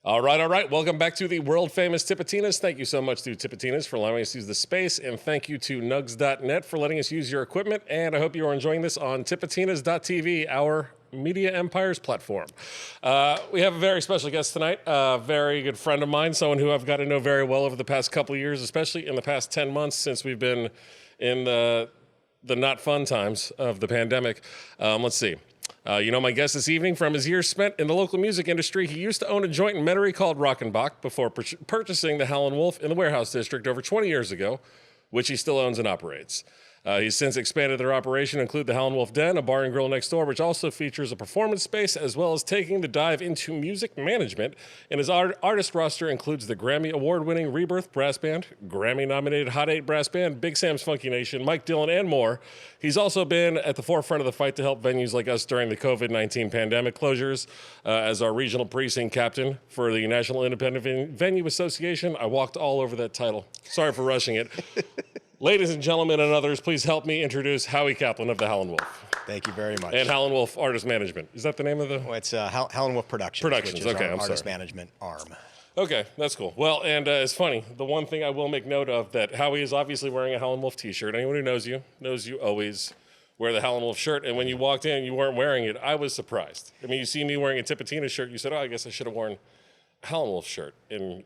All right, all right. Welcome back to the world-famous Tipitinas. Thank you so much to Tipitinas for allowing us to use the space, and thank you to Nugs.net for letting us use your equipment, and I hope you are enjoying this on Tipitinas.tv, our Media Empire's platform. We have a very special guest tonight, a very good friend of mine, someone who I've got to know very well over the past couple of years, especially in the past 10 months since we've been in the not fun times of the pandemic. Let's see. My guest this evening, from his years spent in the local music industry, he used to own a joint in Metairie called Rockenbach before purchasing the Howlin Wolf in the Warehouse District over 20 years ago, which he still owns and operates. He's since expanded their operation to include the Howlin Wolf Den, a bar and grill next door, which also features a performance space, as well as taking the dive into music management. And his artist roster includes the Grammy Award-winning Rebirth Brass Band, Grammy-nominated Hot 8 Brass Band, Big Sam's Funky Nation, Mike Dillon, and more. He's also been at the forefront of the fight to help venues like us during the COVID-19 pandemic closures. As our regional precinct captain for the National Independent Venue Association, I walked all over that title. Sorry for rushing it. Ladies and gentlemen and others, please help me introduce Howie Kaplan of the Howlin Wolf. Thank you very much. And Howlin Wolf Artist Management. Is that the name of the? Well, it's Howlin Wolf Productions, which is okay, our I'm artist sorry. management arm. Okay, that's cool. Well, and it's funny. The one thing I will make note of that Howie is obviously wearing a Howlin Wolf t-shirt. Anyone who knows you always wear the Howlin Wolf shirt. And when you walked in and you weren't wearing it, I was surprised. I mean, you see me wearing a Tipitina shirt, you said, oh, I guess I should have worn a Howlin Wolf shirt. And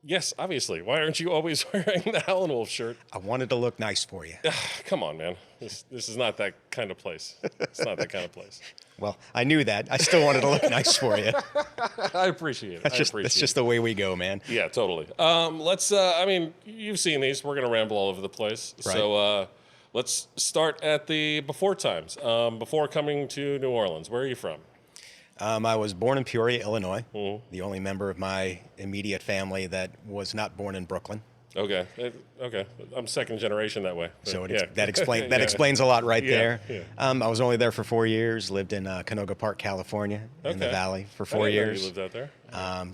yes, obviously. Why aren't you always wearing the Howlin Wolf shirt? I wanted to look nice for you. Come on, man. This is not that kind of place. It's not that kind of place. Well, I knew that. I still wanted to look nice for you. I appreciate it. That's just the way we go, man. Yeah, totally. You've seen these. We're going to ramble all over the place. Right. So let's start at the before times. Before coming to New Orleans, where are you from? I was born in Peoria, Illinois, the only member of my immediate family that was not born in Brooklyn. Okay. I'm second generation that way. So that explains a lot right there. Yeah. I was only there for 4 years, lived in Canoga Park, California, in the Valley for 4 years. You lived out there?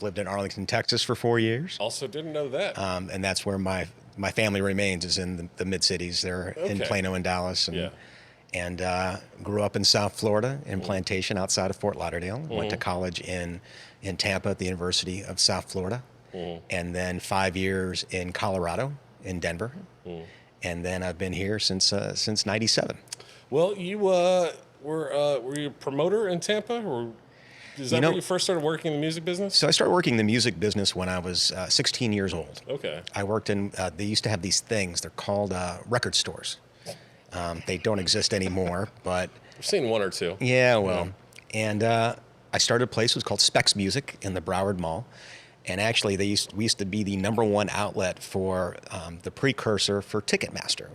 Lived in Arlington, Texas for 4 years. Also didn't know that. And that's where my family remains, is in the mid-cities. They're in Plano and Dallas. And grew up in South Florida in Plantation outside of Fort Lauderdale. Went to college in Tampa at the University of South Florida. And then 5 years in Colorado, in Denver. And then I've been here since '97. Well, you were you a promoter in Tampa? Or is that where you first started working in the music business? So I started working in the music business when I was 16 years old. Okay. I worked in, they used to have these things, they're called record stores. They don't exist anymore, but... I've seen one or two. Yeah, well. And I started a place, it was called Specs Music in the Broward Mall. And actually, we used to be the #1 outlet for the precursor for Ticketmaster.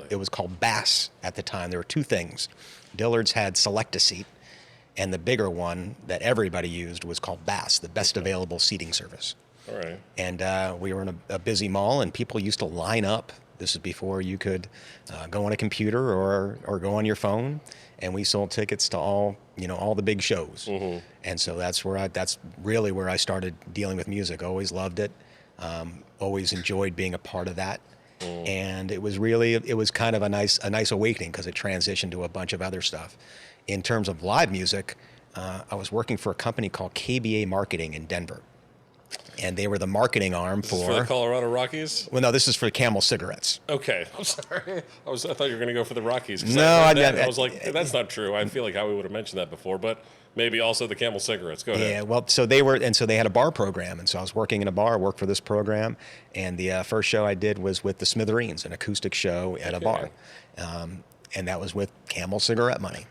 It was called Bass at the time. There were two things. Dillard's had Select-A-Seat, and the bigger one that everybody used was called Bass, the best available seating service. All right. And we were in a busy mall, and people used to line up. This is before you could go on a computer or go on your phone, and we sold tickets to all the big shows. And so that's really where I started dealing with music. Always loved it. Always enjoyed being a part of that. And it was kind of a nice awakening, because it transitioned to a bunch of other stuff. In terms of live music, I was working for a company called KBA Marketing in Denver. And they were the marketing arm for the Colorado Rockies? Well, no, this is for Camel cigarettes. Okay, I'm sorry. I thought you were going to go for the Rockies. No, I was like, that's not true. I feel like Howie would have mentioned that before, but maybe also the Camel cigarettes. Go ahead. Yeah, well, so they had a bar program, and so I was working in a bar, worked for this program, and the first show I did was with the Smithereens, an acoustic show at a bar, and that was with Camel cigarette money.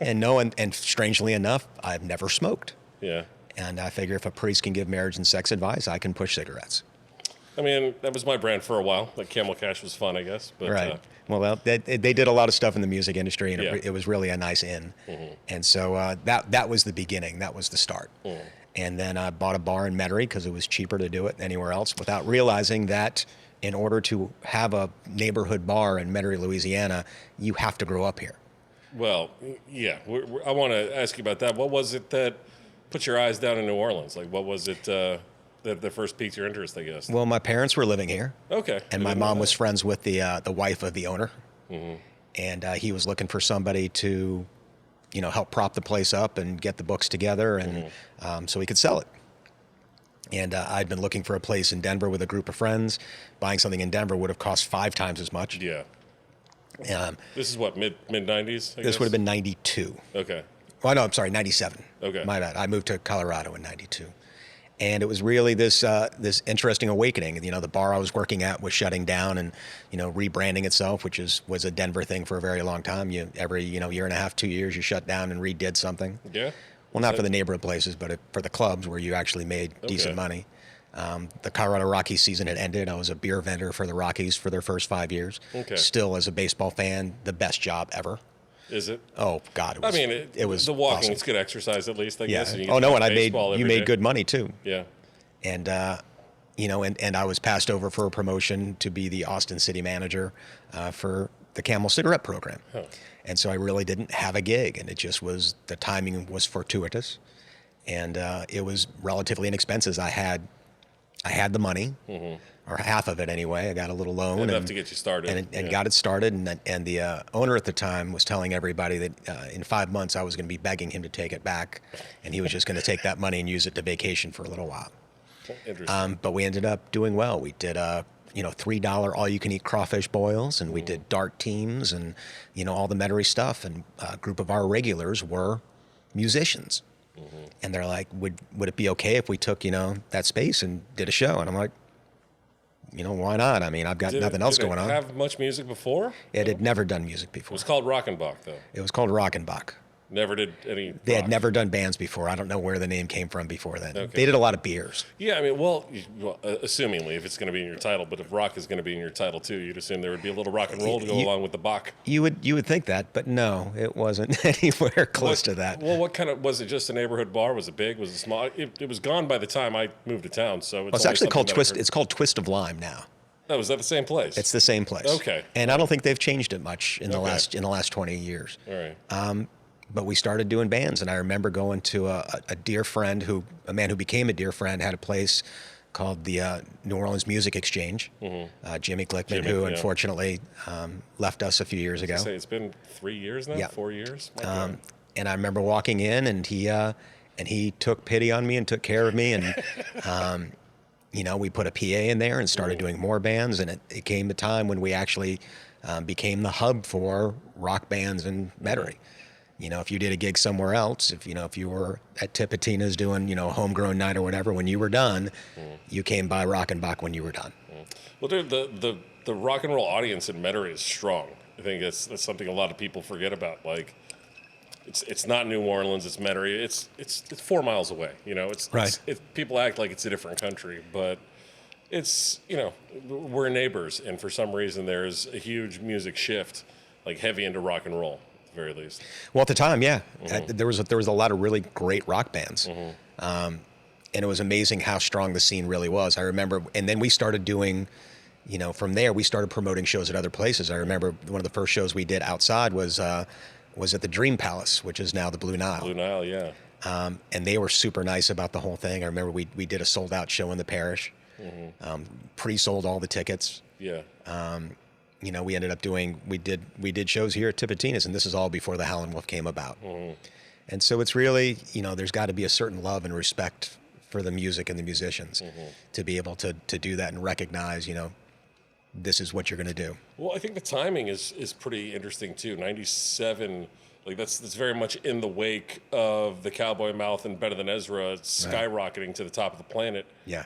And strangely enough, I've never smoked. Yeah. And I figure if a priest can give marriage and sex advice, I can push cigarettes. I mean, that was my brand for a while. Like Camel Cash was fun, I guess. But, right. Well, they did a lot of stuff in the music industry, and it was really a nice in. And so that was the beginning. That was the start. And then I bought a bar in Metairie because it was cheaper to do it anywhere else, without realizing that in order to have a neighborhood bar in Metairie, Louisiana, you have to grow up here. Well, yeah. I want to ask you about that. What was it that put your eyes down in New Orleans? Like, what was it that first piqued your interest, I guess? Well, my parents were living here. Okay. And my mom was friends with the wife of the owner. And he was looking for somebody to, help prop the place up and get the books together, and so he could sell it. And I'd been looking for a place in Denver with a group of friends. Buying something in Denver would have cost 5 times as much. Yeah. This is what, mid 90s? This would have been 92. Okay. Well, no, I'm sorry, 97. Okay. My bad. I moved to Colorado in 92. And it was really this interesting awakening. You know, the bar I was working at was shutting down and, you know, rebranding itself, which was a Denver thing for a very long time. Every year and a half, 2 years, you shut down and redid something. Yeah. Well, not for the neighborhood places, but for the clubs where you actually made decent money. The Colorado Rockies season had ended. I was a beer vendor for the Rockies for their first 5 years. Okay. Still, as a baseball fan, the best job ever. Is it? Oh God, it was. I mean, it was the walking. awesome. It's good exercise at least, I guess. Yeah. Oh no, and you made good money too. Yeah. And and I was passed over for a promotion to be the Austin city manager for the Camel cigarette program. Huh. And so I really didn't have a gig, and it just was, the timing was fortuitous, and it was relatively inexpensive. I had the money, or half of it anyway. I got a little loan. Enough to get you started. And got it started. And the owner at the time was telling everybody that in 5 months I was going to be begging him to take it back, and he was just going to take that money and use it to vacation for a little while. Interesting. But we ended up doing well. We did $3 all-you-can-eat crawfish boils, and we did dart teams, and all the Metairie stuff. And a group of our regulars were musicians. And they're like, would it be okay if we took, that space and did a show? And I'm like, why not? I mean, I've got nothing else going on. Did it have much music before? It had never done music It before. was called Rockenbach, though. It was called Rockenbach. Never did any They rock. had never done bands before. I don't know where the name came from before then. Okay. They did a lot of beers. Yeah, I mean, well, assumingly, if it's going to be in your title, but if rock is going to be in your title too, you'd assume there would be a little rock and roll to go along with the Bach. You would think that, but no, it wasn't anywhere close to that. Well, what kind of, was it just a neighborhood bar? Was it big? Was it small? It was gone by the time I moved to town, so It's actually called Twist. It's called Twist of Lime now. Oh, is that the same place? It's the same place. Okay. And I don't think they've changed it much in the last 20 years. All right. But we started doing bands, and I remember going to a dear friend a man who became a dear friend, had a place called the New Orleans Music Exchange. Jimmy Glickman, who unfortunately left us a few years ago. It's been 3 years now, 4 years. And I remember walking in, and he took pity on me and took care of me, and we put a PA in there and started doing more bands, and it came the time when we actually became the hub for rock bands in Metairie. If you did a gig somewhere else, if you were at Tipitina's doing, homegrown night or whatever, when you were done, you came by Rockenbach when you were done. Well, dude, the rock and roll audience in Metairie is strong. I think that's something a lot of people forget about. Like, it's not New Orleans, it's Metairie. It's 4 miles away. Right. People act like it's a different country, but it's, we're neighbors, and for some reason there's a huge music shift, like heavy into rock and roll. Very least. Well, at the time, yeah, there was a lot of really great rock bands, and it was amazing how strong the scene really was. I remember, and then we started doing, from there we started promoting shows at other places. I remember one of the first shows we did outside was at the Dream Palace, which is now the Blue Nile. Blue Nile, yeah. And they were super nice about the whole thing. I remember we did a sold out show in the parish, pre-sold all the tickets. Yeah. We ended up we did shows here at Tipitina's, and this is all before the Howlin' Wolf came about. And so it's really, there's got to be a certain love and respect for the music and the musicians to be able to do that and recognize, this is what you're going to do. Well, I think the timing is pretty interesting too. 97, like that's very much in the wake of the Cowboy Mouth and Better Than Ezra skyrocketing to the top of the planet. Yeah.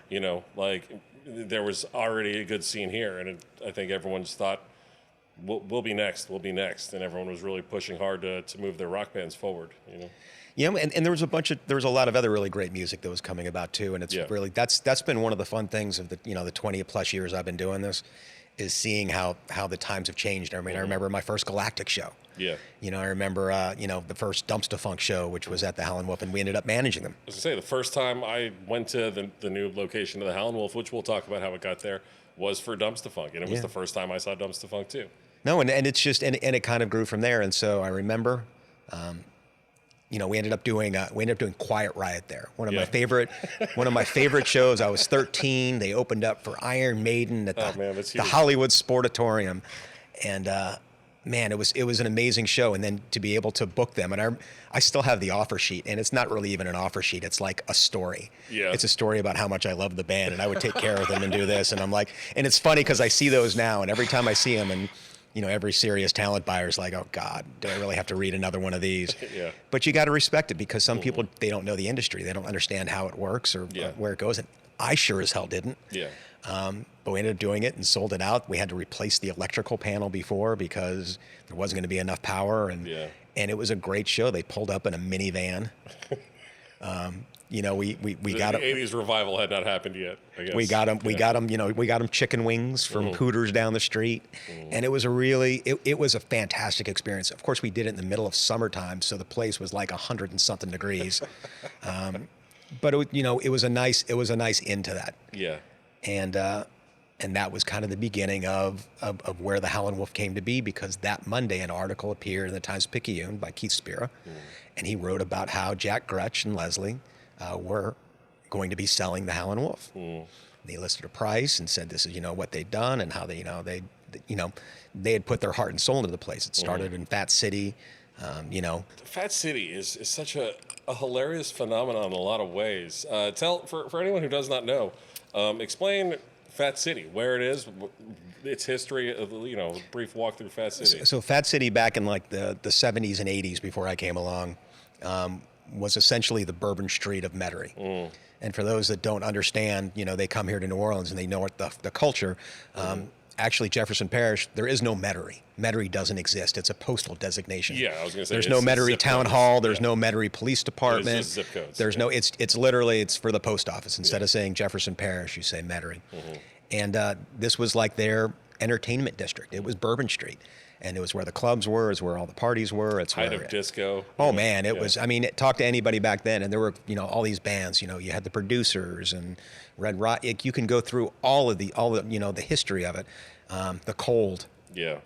There was already a good scene here, and I think everyone just thought, we'll be next, and everyone was really pushing hard to move their rock bands forward. Yeah, and there was a lot of other really great music that was coming about too, and it's really that's been one of the fun things of the 20 plus years I've been doing this, is seeing how the times have changed. I mean, I remember my first Galactic show. Yeah. I remember the first Dumpster Funk show, which was at the Howlin' Wolf, and we ended up managing them. I was gonna say, the first time I went to the new location of the Howlin' Wolf, which we'll talk about how it got there, was for Dumpster Funk, and it was the first time I saw Dumpster Funk too. No, and it's just and it kind of grew from there. And so I remember, we ended up doing Quiet Riot there. One of my favorite shows. I was 13. They opened up for Iron Maiden at the Hollywood Sportatorium, and man, it was an amazing show. And then to be able to book them, and I still have the offer sheet, and it's not really even an offer sheet. It's like a story. Yeah. It's a story about how much I love the band, and I would take care of them and do this. And I'm like, and it's funny because I see those now, and every time I see them, and every serious talent buyer is like, oh God, do I really have to read another one of these? Yeah. But you got to respect it, because some people, they don't know the industry. They don't understand how it works or where it goes. And I sure as hell didn't. Yeah. But we ended up doing it and sold it out. We had to replace the electrical panel before because there wasn't going to be enough power. And it was a great show. They pulled up in a minivan. We got the 80s revival had not happened yet, I guess. We got them. We got them chicken wings from Hooters down the street, and it was it was a fantastic experience. Of course, we did it in the middle of summertime, so the place was like 100 and something degrees. But it was a nice end to that. Yeah. And that was kind of the beginning of where the Howlin' Wolf came to be, because that Monday an article appeared in the Times-Picayune by Keith Spira, and he wrote about how Jack Grutch and Leslie were going to be selling the Howlin' Wolf. They listed a price and said this is what they'd done and how they had put their heart and soul into the place. It started in Fat City. Fat City is such a hilarious phenomenon in a lot of ways. For anyone who does not know, explain Fat City, where it is, its history, a brief walk through Fat City. So Fat City back in like the 70s and 80s before I came along was essentially the Bourbon Street of Metairie. And for those that don't understand, they come here to New Orleans and they know what the culture. Actually, Jefferson Parish, there is no Metairie. Metairie doesn't exist. It's a postal designation. Yeah, I was going to say. There's no Metairie Town Hall. There's no Metairie Police Department. It's just zip codes. There's no. It's literally it's for the post office. Instead of saying Jefferson Parish, you say Metairie. And this was like their entertainment district. It was Bourbon Street, and it was where the clubs were. It's where all the parties were. It's height where, of disco. Oh man, it was. I mean, talk to anybody back then, and there were all these bands. You had the Producers and Red Rock. You can go through all the the history of it. The Cold. Yeah.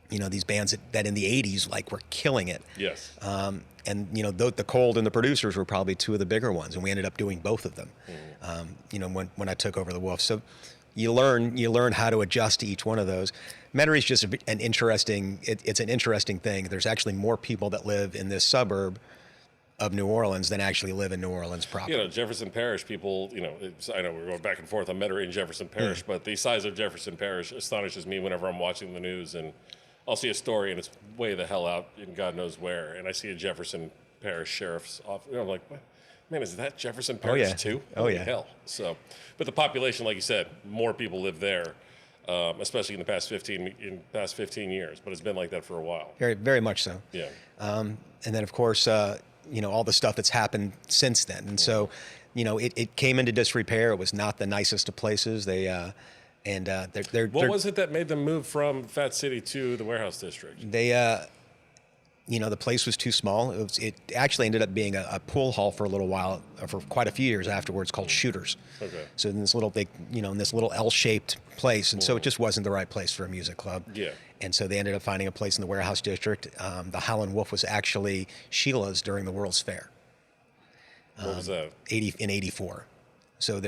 These bands that in the 80s were killing it. Yes. And the Cold and the Producers were probably two of the bigger ones, and we ended up doing both of them. When I took over the Wolf. So you learn how to adjust to each one of those. Metairie is just an interesting. It's an interesting thing. There's actually more people that live in this suburb of New Orleans than actually live in New Orleans proper. Jefferson Parish people, I know we're going back and forth on Metairie and Jefferson Parish, but the size of Jefferson Parish astonishes me whenever I'm watching the news and I'll see a story and it's way the hell out in God knows where, and I see a Jefferson Parish sheriff's office. I'm like, what? Man, is that Jefferson Parish too? Holy hell. So, but the population, like you said, more people live there. Especially in the past 15 years, but it's been like that for a while. Very, very much so. Yeah. And then, of course, all the stuff that's happened since then. And so, it came into disrepair. It was not the nicest of places. They, what was it that made them move from Fat City to the Warehouse District? They, the place was too small. It actually ended up being a pool hall for a little while, for quite a few years afterwards, called Shooters. Okay. So in this little L-shaped place, and so it just wasn't the right place for a music club. Yeah. And so they ended up finding a place in the Warehouse District. The Howlin' Wolf was actually Sheila's during the World's Fair. What was that? In '84. So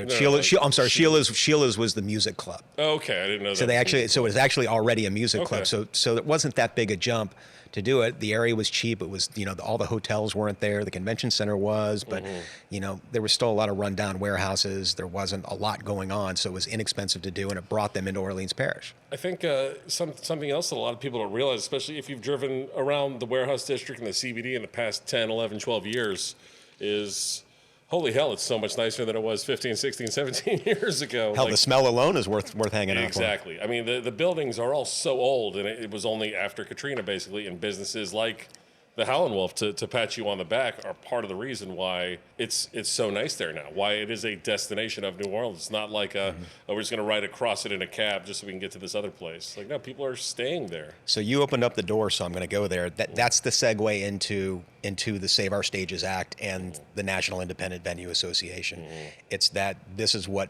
Sheila's was the music club. Oh, okay, I didn't know that. So it was actually already a music club. So it wasn't that big a jump to do it. The area was cheap. It was, all the hotels weren't there. The convention center was, but there was still a lot of rundown warehouses. There wasn't a lot going on, so it was inexpensive to do, and it brought them into Orleans Parish. I think something else that a lot of people don't realize, especially if you've driven around the Warehouse District and the CBD in the past 10, 11, 12 years, is holy hell, it's so much nicer than it was 15, 16, 17 years ago. Hell, the smell alone is worth hanging out for. Exactly. I mean, the buildings are all so old, and it was only after Katrina, basically, and businesses like the Howlin' Wolf to pat you on the back are part of the reason why it's so nice there now, why it is a destination of New Orleans. It's not like we're just going to ride across it in a cab just so we can get to this other place. Like, no, people are staying there. So you opened up the door, so I'm going to go there. That's the segue into the Save Our Stages Act and the National Independent Venue Association. It's that this is what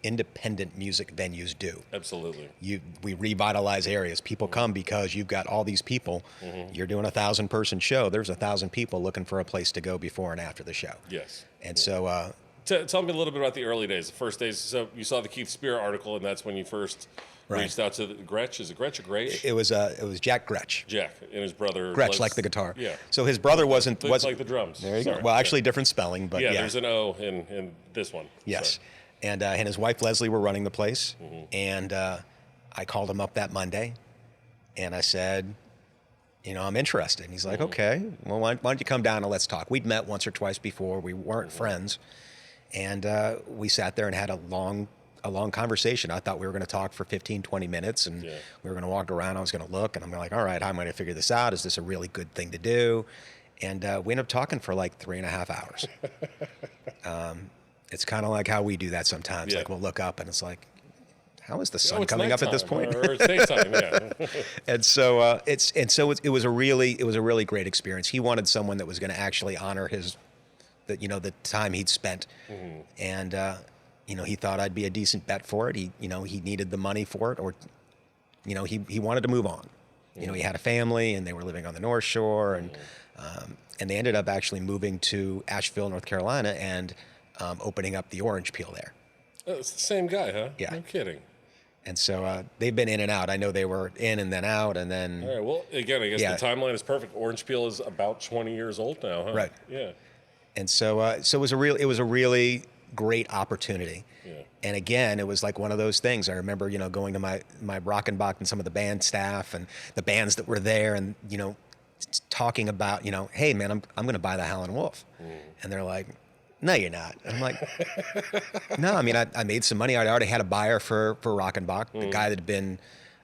independent music venues do. Absolutely. We revitalize areas. People come because you've got all these people. You're doing a 1,000-person show. There's 1,000 people looking for a place to go before and after the show. Yes. And so... Tell me a little bit about the early days, the first days. So you saw the Keith Spira article, and that's when you first Right. reached out to Gretsch. Is it Gretsch or Gretsch? It was Jack Gretsch. Jack and his brother. Gretsch, like the guitar. Yeah. So his brother wasn't like the drums. There you Sorry. go. Well, actually, different spelling, but yeah. There's an O in this one. Yes. Sorry. And his wife Leslie were running the place, and I called him up that Monday, and I said, I'm interested. And he's like, okay, well, why don't you come down and let's talk? We'd met once or twice before. We weren't friends, and we sat there and had a long conversation. I thought we were going to talk for 15, 20 minutes, and we were going to walk around. I was going to look, and I'm like, all right, how am I going to figure this out? Is this a really good thing to do? And we ended up talking for like 3.5 hours. It's kind of like how we do that sometimes. Yeah. Like we'll look up, and it's like, how is the sun coming up at this point? Or it's daytime, yeah. And so it was a really great experience. He wanted someone that was going to actually honor the time he'd spent, and he thought I'd be a decent bet for it. He needed the money for it, or he wanted to move on. He had a family, and they were living on the North Shore, and they ended up actually moving to Asheville, North Carolina, and opening up the Orange Peel there. Oh, it's the same guy, huh? Yeah. No kidding. And so they've been in and out. I know they were in and then out, and then. All right. Well, again, I guess the timeline is perfect. Orange Peel is about 20 years old now, huh? Right. Yeah. And so it was a really great opportunity. Yeah. And again, it was like one of those things. I remember, going to my Rockenbach and some of the band staff and the bands that were there, and talking about, hey man, I'm going to buy the Howlin' Wolf, and they're like, no, you're not. And I'm like, no, I mean, I made some money. I already had a buyer for Rockenbach, the guy that had been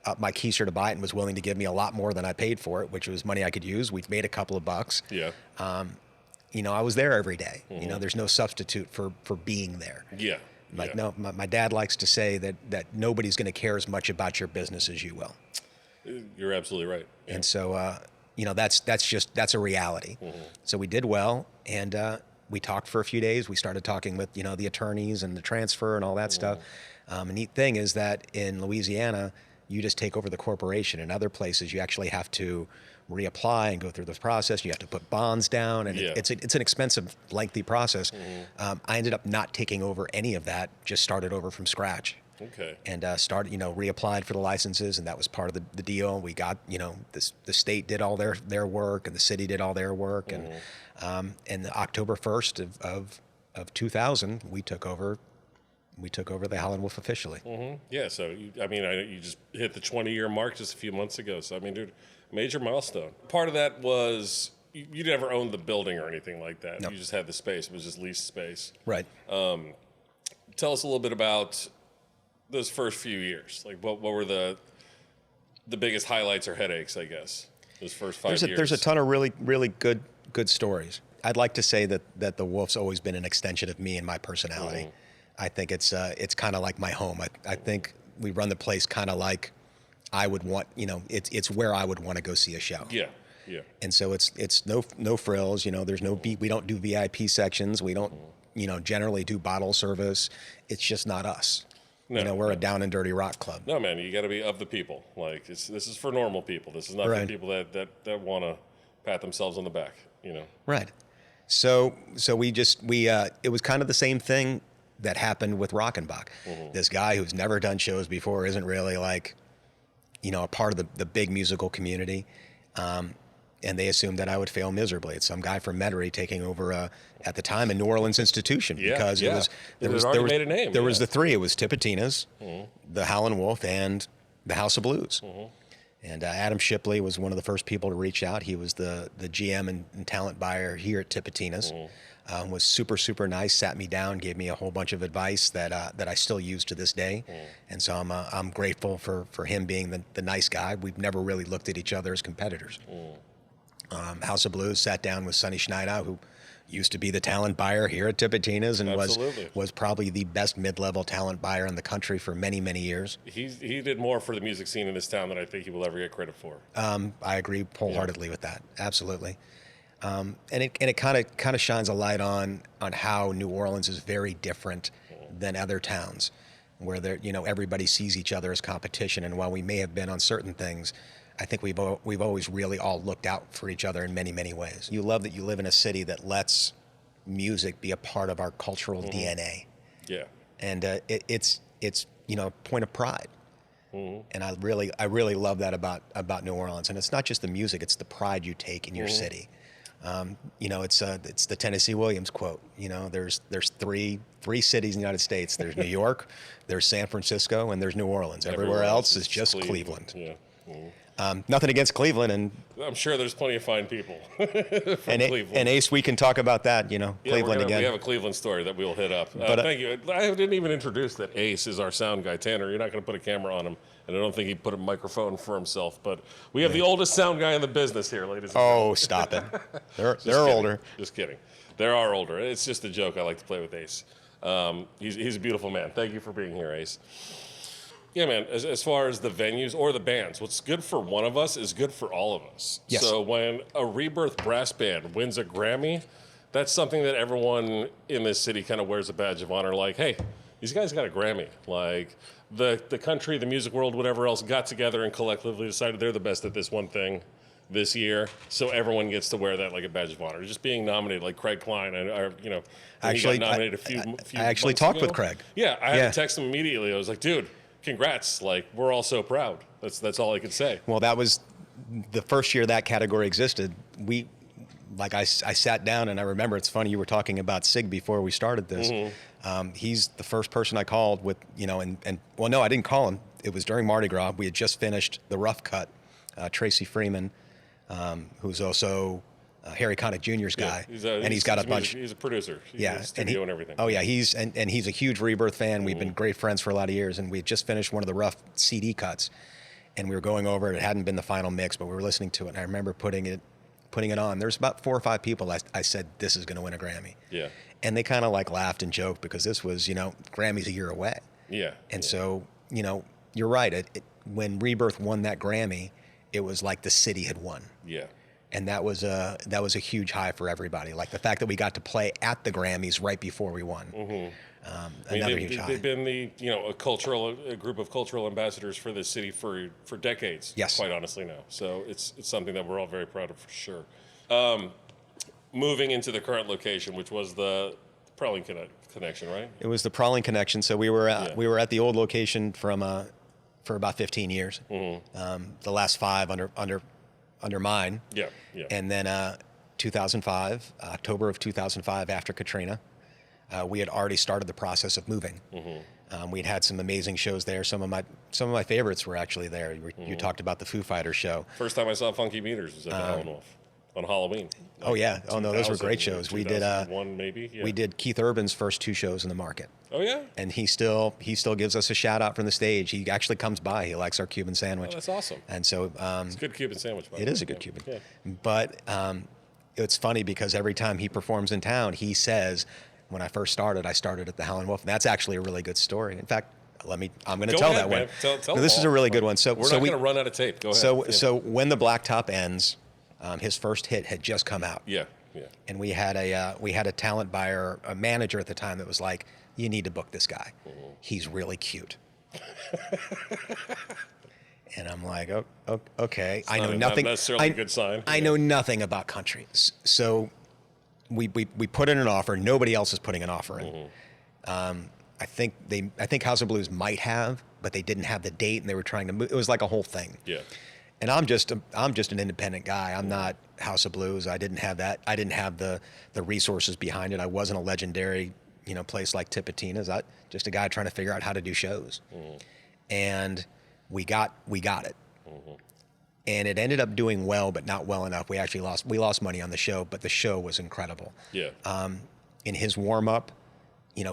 up my keister to buy it and was willing to give me a lot more than I paid for it, which was money I could use. We'd made a couple of bucks. Yeah. I was there every day. There's no substitute for being there. Yeah. Like, no, my dad likes to say that nobody's going to care as much about your business as you will. You're absolutely right. Yeah. And so, that's a reality. So we did well, and we talked for a few days. We started talking with, the attorneys and the transfer and all that stuff. A neat thing is that in Louisiana, you just take over the corporation. In other places, you actually have to reapply and go through the process. You have to put bonds down, and it's an expensive, lengthy process. I ended up not taking over any of that, just started over from scratch. Okay. And reapplied for the licenses, and that was part of the deal. We got, the state did all their work, and the city did all their work, and October 1st of 2000, we took over the Howlin' Wolf officially. Yeah. So you just hit the 20-year mark just a few months ago. So dude, major milestone. Part of that was you never owned the building or anything like that. Nope. You just had the space. It was just leased space. Right. Tell us a little bit about those first few years. Like, what were the biggest highlights or headaches, I guess, those first 5 years? There's a ton of really, really good stories. I'd like to say that the Wolf's always been an extension of me and my personality. I think it's kind of like my home. I think we run the place kind of like I would want, it's where I would want to go see a show. Yeah. Yeah. And so it's no frills, there's we don't do VIP sections. We don't, generally do bottle service. It's just not us. No, we're a down and dirty rock club. No, man, you got to be of the people. Like, this is for normal people. This is not for people that want to pat themselves on the back, Right. So it was kind of the same thing that happened with Rockenbach. This guy who's never done shows before, isn't really like, a part of the big musical community. And they assumed that I would fail miserably. It's some guy from Metairie taking over at the time a New Orleans institution, because there was the three. It was Tipitina's, the Howlin' Wolf, and the House of Blues. And Adam Shipley was one of the first people to reach out. He was the GM and talent buyer here at Tipitina's. Was super, super nice. Sat me down, gave me a whole bunch of advice that I still use to this day. And so I'm grateful for him being the nice guy. We've never really looked at each other as competitors. House of Blues sat down with Sonny Schneider, who used to be the talent buyer here at Tipitina's and was probably the best mid-level talent buyer in the country for many, many years. He did more for the music scene in this town than I think he will ever get credit for. I agree wholeheartedly with that. Absolutely. And it kind of shines a light on how New Orleans is very different than other towns, where everybody sees each other as competition. And while we may have been on certain things, I think we've always really all looked out for each other in many, many ways. You love that you live in a city that lets music be a part of our cultural DNA. Yeah. And it's a point of pride. And I really love that about New Orleans. And it's not just the music; it's the pride you take in your city. It's the Tennessee Williams quote. There's three cities in the United States. There's New York, there's San Francisco, and there's New Orleans. Everywhere else is just Cleveland. Yeah. Nothing against Cleveland, and I'm sure there's plenty of fine people from Cleveland. And Ace, we can talk about that. Cleveland again. We have a Cleveland story that we'll hit up. Thank you. I didn't even introduce that Ace is our sound guy. Tanner, you're not going to put a camera on him, and I don't think he put a microphone for himself. But we have the oldest sound guy in the business here, ladies and gentlemen. Oh, stop it! They're Kidding. older. Just kidding. They are older. It's just a joke. I like to play with Ace. He's a beautiful man. Thank you for being here, Ace. Yeah, man, as far as the venues or the bands, what's good for one of us is good for all of us. Yes. So when a Rebirth brass band wins a Grammy, that's something that everyone in this city kind of wears a badge of honor, like, hey, these guys got a Grammy. Like, the country, the music world, whatever else, got together and collectively decided they're the best at this one thing this year, so everyone gets to wear that like a badge of honor. Just being nominated, like Craig Klein, Actually, he got nominated a few I actually months talked ago. with Craig. Yeah, I had to text him immediately. I was like, dude, congrats! Like, we're all so proud. That's all I could say. Well, that was the first year that category existed. I sat down and I remember, it's funny, you were talking about Sig before we started this. He's the first person I called with, well, no, I didn't call him. It was during Mardi Gras. We had just finished the Rough Cut. Tracy Freeman, who's also Harry Connick Jr.'s guy, he's got a bunch. He's a producer. Studio and everything. Oh yeah, he's a huge Rebirth fan. We've been great friends for a lot of years, and we had just finished one of the Rough CD cuts, and we were going over it. It hadn't been the final mix, but we were listening to it, and I remember putting it on. There's about 4 or 5 people I said, this is going to win a Grammy. Yeah. And they kind of like laughed and joked because this was, Grammy's a year away. Yeah. And so, you're right. When Rebirth won that Grammy, it was like the city had won. Yeah. And that was a huge high for everybody. Like the fact that we got to play at the Grammys right before we won. Another huge high. They've been a group of cultural ambassadors for this city for decades. Yes. Quite honestly now. So it's something that we're all very proud of for sure. Moving into the current location, which was the Prowling Connection, right? It was the Prowling Connection. So we were at the old location for about 15 years. The last 5 under mine. Yeah. And then 2005, October of 2005, after Katrina, we had already started the process of moving. We'd had some amazing shows there. Some of my favorites were actually there. You talked about the Foo Fighters show. First time I saw Funky Meters was at the Howlin on Halloween. Oh yeah. Oh no, those were great shows. We did one maybe. Yeah. We did Keith Urban's first 2 shows in the market. Oh yeah. And he still gives us a shout out from the stage. He actually comes by. He likes our Cuban sandwich. Oh, that's awesome. And so it's a good Cuban sandwich. By the way. It is a good Cuban. Yeah. But it's funny because every time he performs in town, he says, "When I first started, I started at the Howlin' Wolf." And that's actually a really good story. In fact, I'm going to tell ahead, that man. one. Tell this is a really good one. So we're not going to run out of tape. Go ahead. So when the Blacktop ends, his first hit had just come out. Yeah. And we had a talent buyer, a manager at the time that was like, "You need to book this guy. He's really cute." And I'm like, "Oh, okay." I know nothing. Not necessarily a good sign. I know nothing about country, so we put in an offer. Nobody else is putting an offer in. I think House of Blues might have, but they didn't have the date, and they were trying to move. It was like a whole thing. Yeah. And I'm just an independent guy. I'm not House of Blues. I didn't have that. I didn't have the resources behind it. I wasn't a legendary, place like Tipitina's. I just a guy trying to figure out how to do shows. And we got it. And it ended up doing well, but not well enough. We lost money on the show, but the show was incredible. Yeah. In his warm up,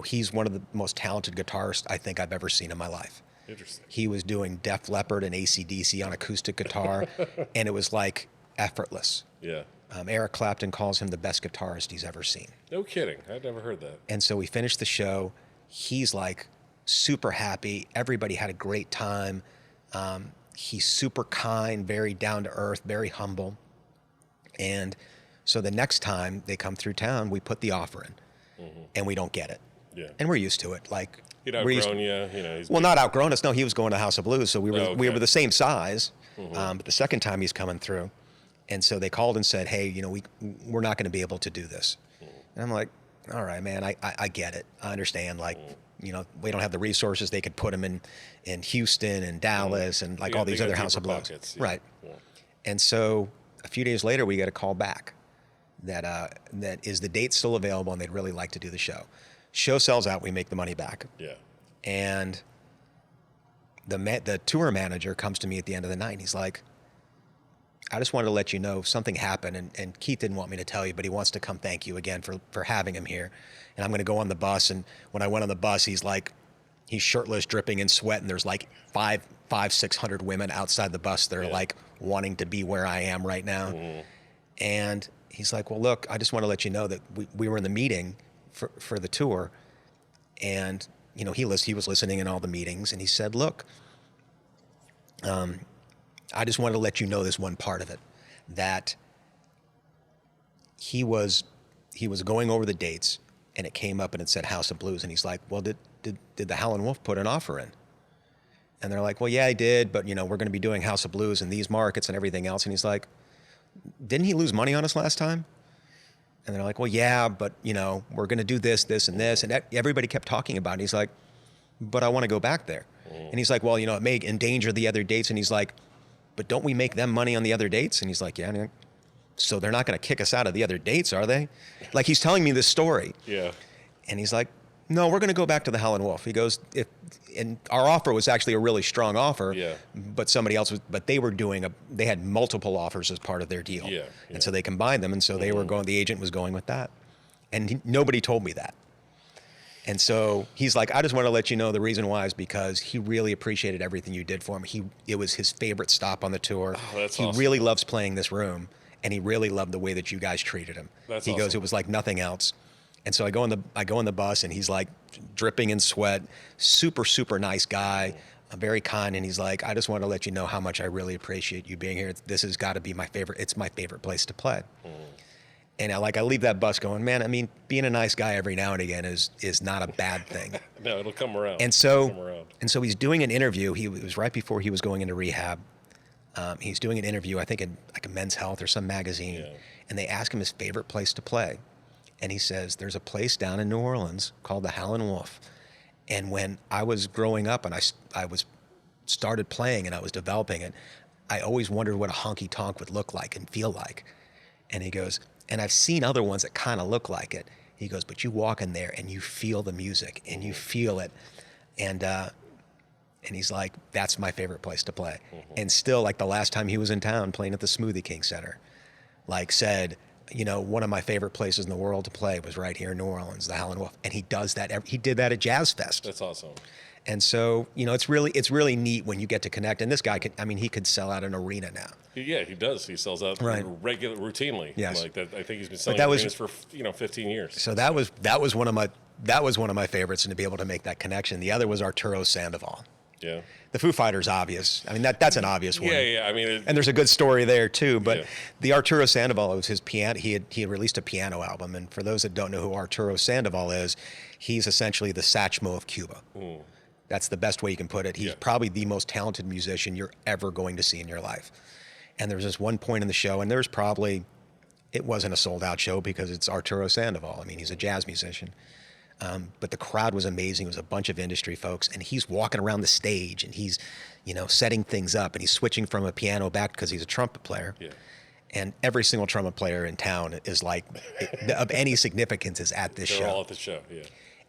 he's one of the most talented guitarists I think I've ever seen in my life. Interesting. He was doing Def Leppard and AC/DC on acoustic guitar, and it was like effortless. Yeah. Eric Clapton calls him the best guitarist he's ever seen. No kidding. I'd never heard that. And so we finished the show. He's like super happy. Everybody had a great time. He's super kind, very down to earth, very humble. And so the next time they come through town, we put the offer in, and we don't get it. Yeah. And we're used to it. Like, he'd outgrown you, well, not outgrown us. No, he was going to House of Blues, so we were the same size. Mm-hmm. But the second time he's coming through, and so they called and said, "Hey, we're not going to be able to do this." And I'm like, "All right, man, I get it. I understand. Like, we don't have the resources. They could put them in Houston and Dallas and like all these other House of Blues. Pockets, Right. Yeah. And so a few days later, we get a call back that is the date still available and they'd really like to do the show. Show sells out, we make the money back. Yeah. And the tour manager comes to me at the end of the night and he's like, I just wanted to let you know something happened, and Keith didn't want me to tell you, but he wants to come thank you again for having him here. And I'm going to go on the bus. And when I went on the bus, he's shirtless, dripping in sweat, and there's like 600 women outside the bus that are like wanting to be where I am right now. Mm-hmm. And he's like, well, look, I just want to let you know that we were in the meeting for the tour, and he was listening in all the meetings, and he said, look, I just wanted to let you know this one part of it, that he was going over the dates, and it came up and it said House of Blues, and he's like, well, did the Howlin' Wolf put an offer in? And they're like, well, yeah, I did, but we're going to be doing House of Blues in these markets and everything else. And he's like, didn't he lose money on us last time? And they're like, well, yeah, but we're going to do this, this, and this. And everybody kept talking about it. He's like, but I want to go back there. And he's like, well, it may endanger the other dates. And he's like, but don't we make them money on the other dates? And he's like, yeah. So they're not going to kick us out of the other dates, are they? Like, he's telling me this story. Yeah. And he's like, no, we're going to go back to the Howlin' Wolf. He goes, and our offer was actually a really strong offer. Yeah. But they had multiple offers as part of their deal. Yeah. And so they combined them. And so the agent was going with that. And nobody told me that. And so he's like, I just want to let you know the reason why is because he really appreciated everything you did for him. It was his favorite stop on the tour. Oh, that's awesome. He really loves playing this room, and he really loved the way that you guys treated him. He goes, it was like nothing else. And so I go on the bus, and he's like dripping in sweat, super, super nice guy, very kind. And he's like, I just want to let you know how much I really appreciate you being here. This has got to be my favorite. It's my favorite place to play. And I leave that bus going, man, I mean, being a nice guy every now and again is not a bad thing. No, it'll come around. And so he's doing an interview. It was right before he was going into rehab. He's doing an interview, I think in like a Men's Health or some magazine. Yeah. And they ask him his favorite place to play. And he says, there's a place down in New Orleans called the Howlin' Wolf. And when I was growing up and I started playing and I was developing it, I always wondered what a honky tonk would look like and feel like. And he goes, and I've seen other ones that kind of look like it. He goes, but you walk in there and you feel the music and you feel it. And he's like, that's my favorite place to play. Mm-hmm. And still, like the last time he was in town playing at the Smoothie King Center, like said, one of my favorite places in the world to play was right here in New Orleans, the Howlin' Wolf. And he does that. He did that at Jazz Fest. That's awesome. And so, it's really neat when you get to connect. And this guy he could sell out an arena now. Yeah, he does. He sells out routinely. Yes. Like that. I think he's been selling arenas for 15 years. So that was one of my favorites, and to be able to make that connection. The other was Arturo Sandoval. Yeah. The Foo Fighters, obvious. I mean, that's an obvious one. Yeah. I mean, and there's a good story there too. But the Arturo Sandoval, it was his piano. He had released a piano album, and for those that don't know who Arturo Sandoval is, he's essentially the Satchmo of Cuba. Mm. That's the best way you can put it. He's probably the most talented musician you're ever going to see in your life. And there was this one point in the show, and it wasn't a sold-out show because it's Arturo Sandoval. I mean, he's a jazz musician. But the crowd was amazing. It was a bunch of industry folks, and he's walking around the stage, and he's, setting things up, and he's switching from a piano back because he's a trumpet player. Yeah. And every single trumpet player in town is like, of any significance, is at this show. They're all at the show, yeah.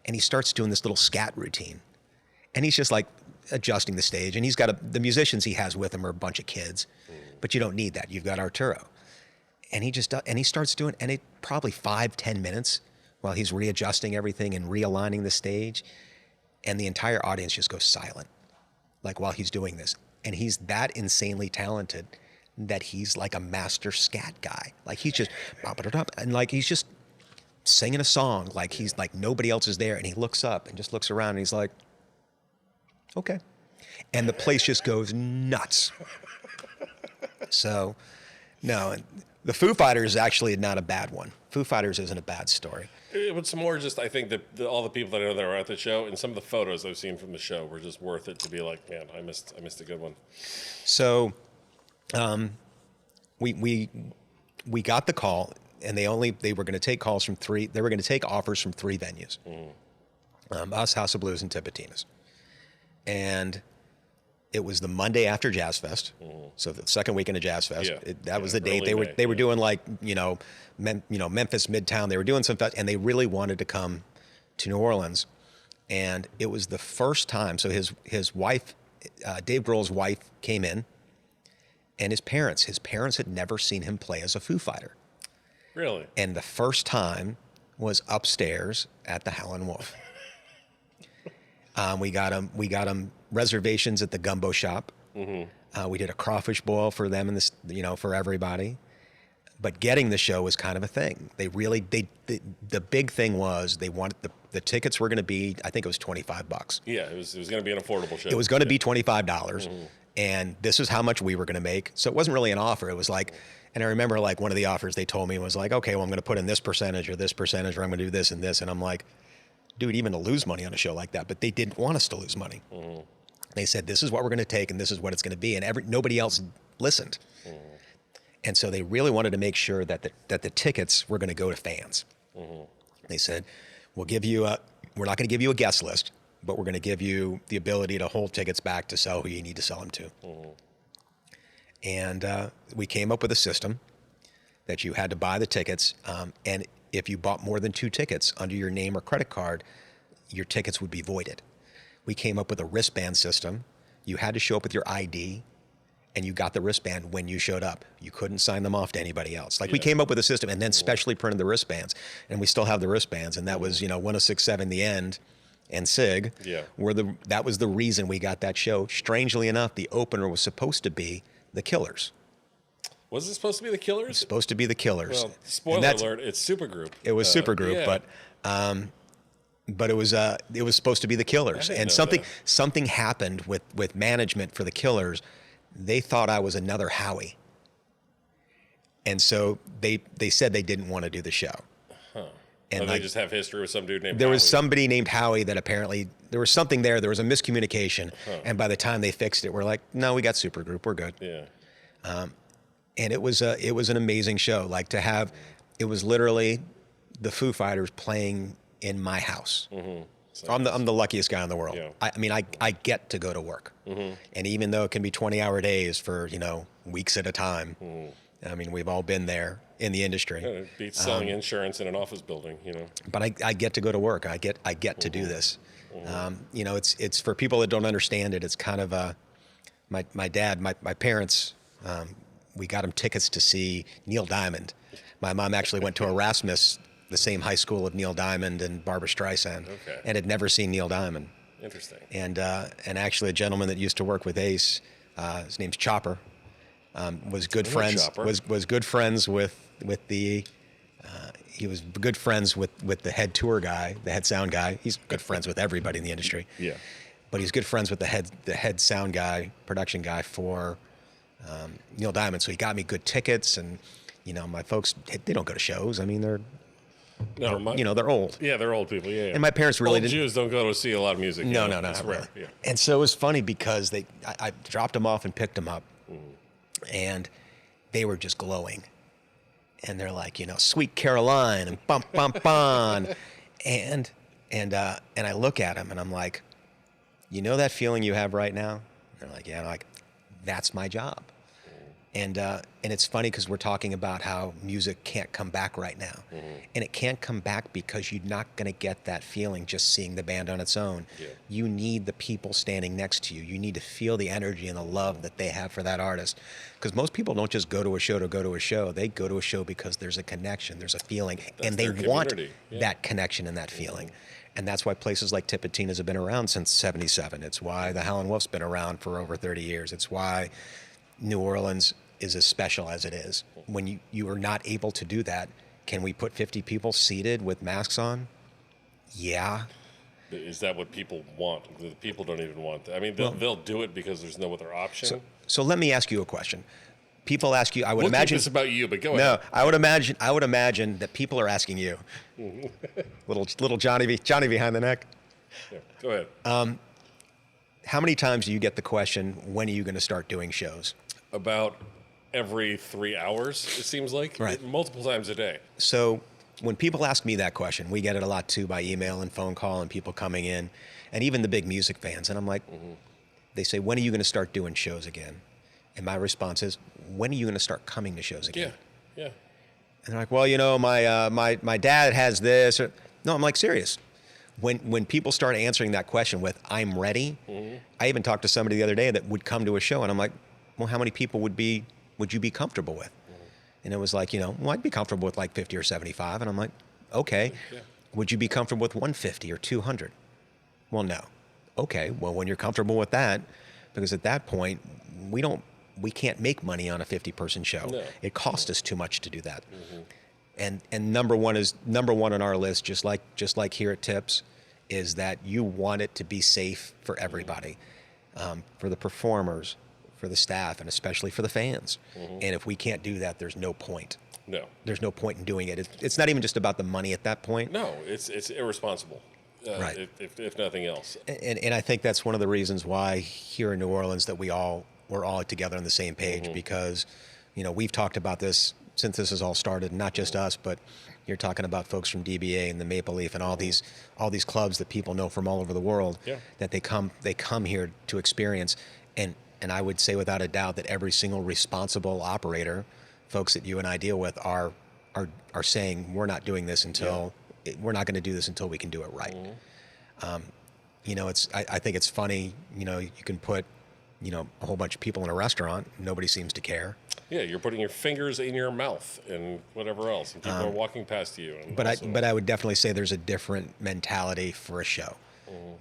And he starts doing this little scat routine. And he's just like adjusting the stage. And he's got the musicians he has with him are a bunch of kids. But you don't need that. You've got Arturo. And he starts doing, and it probably 5-10 minutes while he's readjusting everything and realigning the stage. And the entire audience just goes silent, like while he's doing this. And he's that insanely talented that he's like a master scat guy. Like he's just, and like he's just singing a song. Like he's like nobody else is there. And he looks up and just looks around and he's like, okay. And the place just goes nuts. So, no, the Foo Fighters is actually not a bad one. Foo Fighters isn't a bad story. It was more just, I think that all the people that I know that were at the show and some of the photos I've seen from the show were just worth it to be like, man, I missed a good one. So, we got the call, and they were going to take calls from three. They were going to take offers from 3 venues. Mm. us, House of Blues, and Tipitinas. And it was the Monday after Jazz Fest, so the second weekend of Jazz Fest. Yeah. That was the date Early they were May, doing, like, Memphis Midtown. They were doing some fest, and they really wanted to come to New Orleans. And it was the first time. So his wife, Dave Grohl's wife, came in, and his parents had never seen him play as a Foo Fighter. Really? And the first time was upstairs at the Howlin' Wolf. We got him reservations at the Gumbo Shop. We did a crawfish boil for them and this, for everybody. But getting the show was kind of a thing. The big thing was they wanted the tickets were going to be, I think it was $25. Yeah, it was going to be an affordable show. It was going to be $25, and this is how much we were going to make. So it wasn't really an offer. It was like, and I remember, like, one of the offers they told me was like, okay, well, I'm going to put in this percentage or this percentage, or I'm going to do this and this, and I'm like, dude, even to lose money on a show like that, but they didn't want us to lose money. They said, this is what we're going to take, and this is what it's going to be, and nobody else listened. And so they really wanted to make sure that the tickets were going to go to fans. They said, we're not going to give you a guest list, but we're going to give you the ability to hold tickets back to sell who you need to sell them to. And we came up with a system that you had to buy the tickets, and if you bought more than 2 tickets under your name or credit card, your tickets would be voided. We came up with a wristband system. You had to show up with your ID, and you got the wristband when you showed up. You couldn't sign them off to anybody else. We came up with a system and then specially printed the wristbands, and we still have the wristbands, and that was, 1067 The End and Sig. Yeah. That was the reason we got that show. Strangely enough, the opener was supposed to be The Killers. Was it supposed to be the Killers? It's supposed to be The Killers. Well, spoiler alert, it's Supergroup. It was Supergroup, yeah. but it was supposed to be The Killers. And something happened with management for The Killers. They thought I was another Howie. And so they said they didn't want to do the show. And they just have history with some dude named There Howie. was somebody named Howie that apparently, there was something there. There was a miscommunication. And by the time they fixed it, we're like, no, we got Supergroup. We're good. Yeah. And it was an amazing show. It was literally the Foo Fighters playing in my house. So I'm the luckiest guy in the world. Yeah. I get to go to work. And even though it can be 20-hour days for, weeks at a time, we've all been there in the industry. Yeah, it beats selling insurance in an office building, But I get to go to work. I get to do this. It's for people that don't understand it. It's kind of my dad, my parents, we got him tickets to see Neil Diamond. My mom actually went to Erasmus, the same high school of Neil Diamond and Barbra Streisand, and had never seen Neil Diamond. Interesting. And actually a gentleman that used to work with Ace, his name's Chopper, was good friends. Chopper. Was good friends with the. He was good friends with the head tour guy, the head sound guy. He's good friends with everybody in the industry. Yeah. But he's good friends with the head sound guy, production guy for Neil Diamond. So he got me good tickets, and my folks, they don't go to shows. They're they're old. Yeah, they're old people. Yeah. And my parents really old didn't. Jews don't go to see a lot of music. No, It's not rare. really. Yeah. And so it was funny because I dropped them off and picked them up, and they were just glowing. And they're like, Sweet Caroline and bum bum bum, and I look at them and I'm like, that feeling you have right now? And they're like, yeah. I'm like, that's my job. And it's funny because we're talking about how music can't come back right now. And it can't come back because you're not going to get that feeling just seeing the band on its own. Yeah. You need the people standing next to you. You need to feel the energy and the love that they have for that artist. Because most people don't just go to a show to go to a show. They go to a show because there's a connection, there's a feeling, and they want that connection and that feeling. And that's why places like Tipitina's have been around since '77. It's why the Howlin' Wolf's been around for over 30 years. It's why New Orleans is as special as it is. When you are not able to do that, can we put 50 people seated with masks on? Yeah. Is that what people want? The people don't even want that. They'll do it because there's no other option. So let me ask you a question. People ask you, I would We'll imagine. keep this about you, but go No, ahead. I would imagine that people are asking you. little Johnny behind the neck. Yeah, go ahead. How many times do you get the question, when are you going to start doing shows? About every 3 hours, it seems like. Right. Multiple times a day. So when people ask me that question, we get it a lot too by email and phone call and people coming in, and even the big music fans. And I'm like, they say, when are you going to start doing shows again? And my response is, when are you going to start coming to shows again? Yeah. And they're like, well, you know, my dad has this. No, I'm like, serious. When people start answering that question with, I'm ready, I even talked to somebody the other day that would come to a show, and I'm like, well, how many people would you be comfortable with? And it was like, you know, well, I'd be comfortable with like 50 or 75. And I'm like, okay. Yeah. Would you be comfortable with 150 or 200? Well, no. Okay, well, when you're comfortable with that, because at that point, we can't make money on a 50-person show. No. It costs us too much to do that. And number one on our list, just like here at Tips, is that you want it to be safe for everybody, for the performers, for the staff, and especially for the fans. And if we can't do that, there's no point. No. There's no point in doing it. It's not even just about the money at that point. No, it's irresponsible. Right. If nothing else. And I think that's one of the reasons why here in New Orleans that we're all together on the same page, because, you know, we've talked about this since this has all started, not just us, but you're talking about folks from DBA and the Maple Leaf and all these clubs that people know from all over the world, that they come here to experience. And I would say without a doubt that every single responsible operator, folks that you and I deal with, are saying we're not doing this until we're not going to do this until we can do it right. You know, I think it's funny. You know, you can put, you know, a whole bunch of people in a restaurant. Nobody seems to care. Yeah, you're putting your fingers in your mouth and whatever else, and people are walking past you. And but I would definitely say there's a different mentality for a show.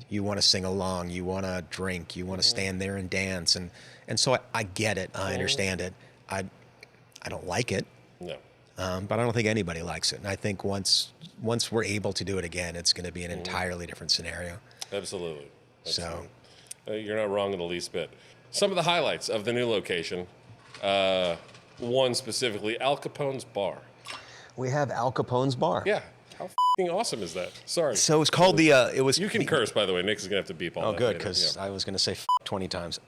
You want to sing along, you want to drink, you want to stand there and dance, and so I get it, I understand it. I don't like it. No. But I don't think anybody likes it. And I think once we're able to do it again, it's going to be an entirely different scenario. Absolutely. So you're not wrong in the least bit. Some of the highlights of the new location. One specifically, Al Capone's bar. we have Al Capone's bar. Yeah. How f***ing awesome is that? Sorry. So it's called it was. You can curse, by the way. Nick's going to have to beep all that. Oh, good, because I was going to say 20 times.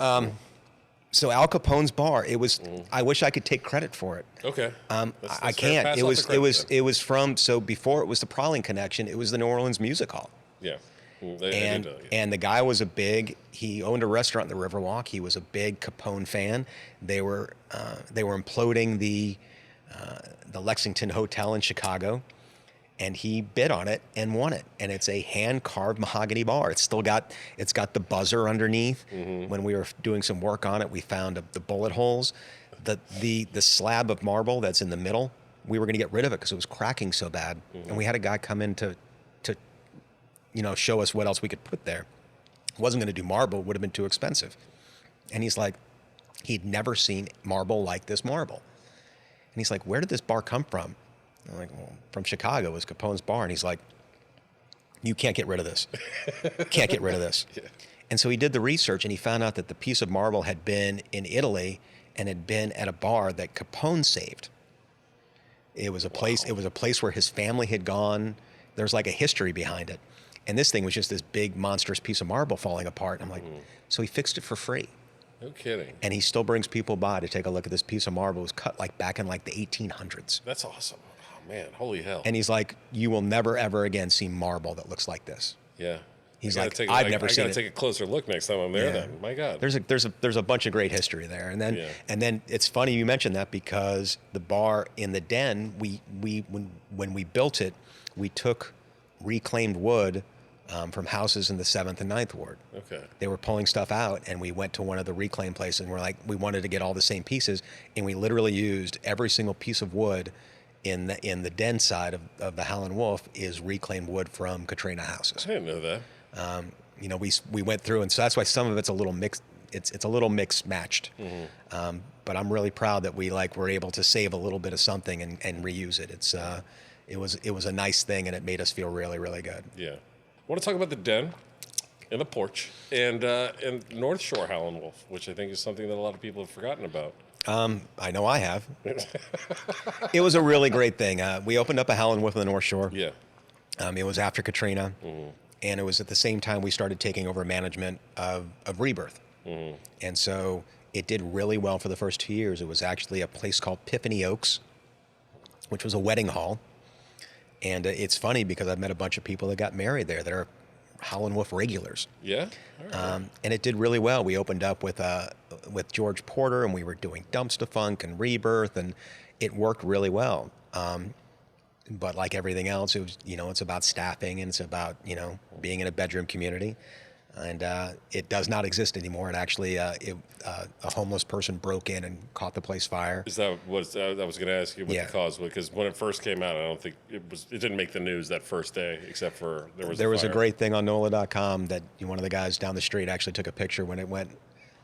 So Al Capone's bar, it was, I wish I could take credit for it. Okay. I can't. It was from, so before it was the Prowling Connection, it was the New Orleans Music Hall. Yeah. And the guy was he owned a restaurant in the Riverwalk. He was a big Capone fan. They were imploding the Lexington Hotel in Chicago, and he bid on it and won it. And it's a hand-carved mahogany bar. It's got the buzzer underneath. Mm-hmm. When we were doing some work on it, we found the bullet holes. The slab of marble that's in the middle, we were going to get rid of it because it was cracking so bad. Mm-hmm. And we had a guy come in to show us what else we could put there. Wasn't going to do marble, would have been too expensive. And he's like, he'd never seen marble like this marble. And he's like, where did this bar come from? I'm like, well, from Chicago. It was Capone's bar. And he's like, you can't get rid of this. Can't get rid of this. Yeah. And so he did the research, and he found out that the piece of marble had been in Italy and had been at a bar that Capone saved. It was a place. It was a place where his family had gone. There's like a history behind it. And this thing was just this big, monstrous piece of marble falling apart. And I'm like, so he fixed it for free. No kidding. And he still brings people by to take a look at this piece of marble. It was cut like back in like the 1800s. That's awesome. Oh, man, holy hell. And he's like, you will never, ever again see marble that looks like this. Yeah. He's like, I've never seen it. I got to take a closer look next time I'm there then. My God. There's a bunch of great history there. And then it's funny you mentioned that, because the bar in the Den, when we built it, we took reclaimed wood from houses in the 7th and 9th Ward. Okay. They were pulling stuff out, and we went to one of the reclaim places, and we're like, we wanted to get all the same pieces, and we literally used every single piece of wood in the Den side of the Howlin Wolf is reclaimed wood from Katrina houses. I didn't know that. We went through, and so that's why some of it's a little mixed. It's a little mixed matched. Mm-hmm. But I'm really proud that we were able to save a little bit of something and reuse it. It was a nice thing, and it made us feel really, really good. Yeah. I want to talk about the Den and the porch and North Shore Howlin Wolf, which I think is something that a lot of people have forgotten about. I know I have. It was a really great thing. We opened up a Howlin Wolf on the North Shore. Yeah. It was after Katrina, and it was at the same time we started taking over management of Rebirth. Mm-hmm. And so it did really well for the first 2 years. It was actually a place called Piffany Oaks, which was a wedding hall. And it's funny because I've met a bunch of people that got married there that are Howlin' Wolf regulars. Yeah. All right. And it did really well. We opened up with George Porter, and we were doing Dumpster Funk and Rebirth, and it worked really well. But like everything else, it was, it's about staffing, and it's about, being in a bedroom community. And it does not exist anymore. And actually, a homeless person broke in and caught the place fire. Is that what I was going to ask you what Yeah. the cause was? Because when it first came out, I don't think it didn't make the news that first day, except for There was a great thing on NOLA.com that one of the guys down the street actually took a picture when it went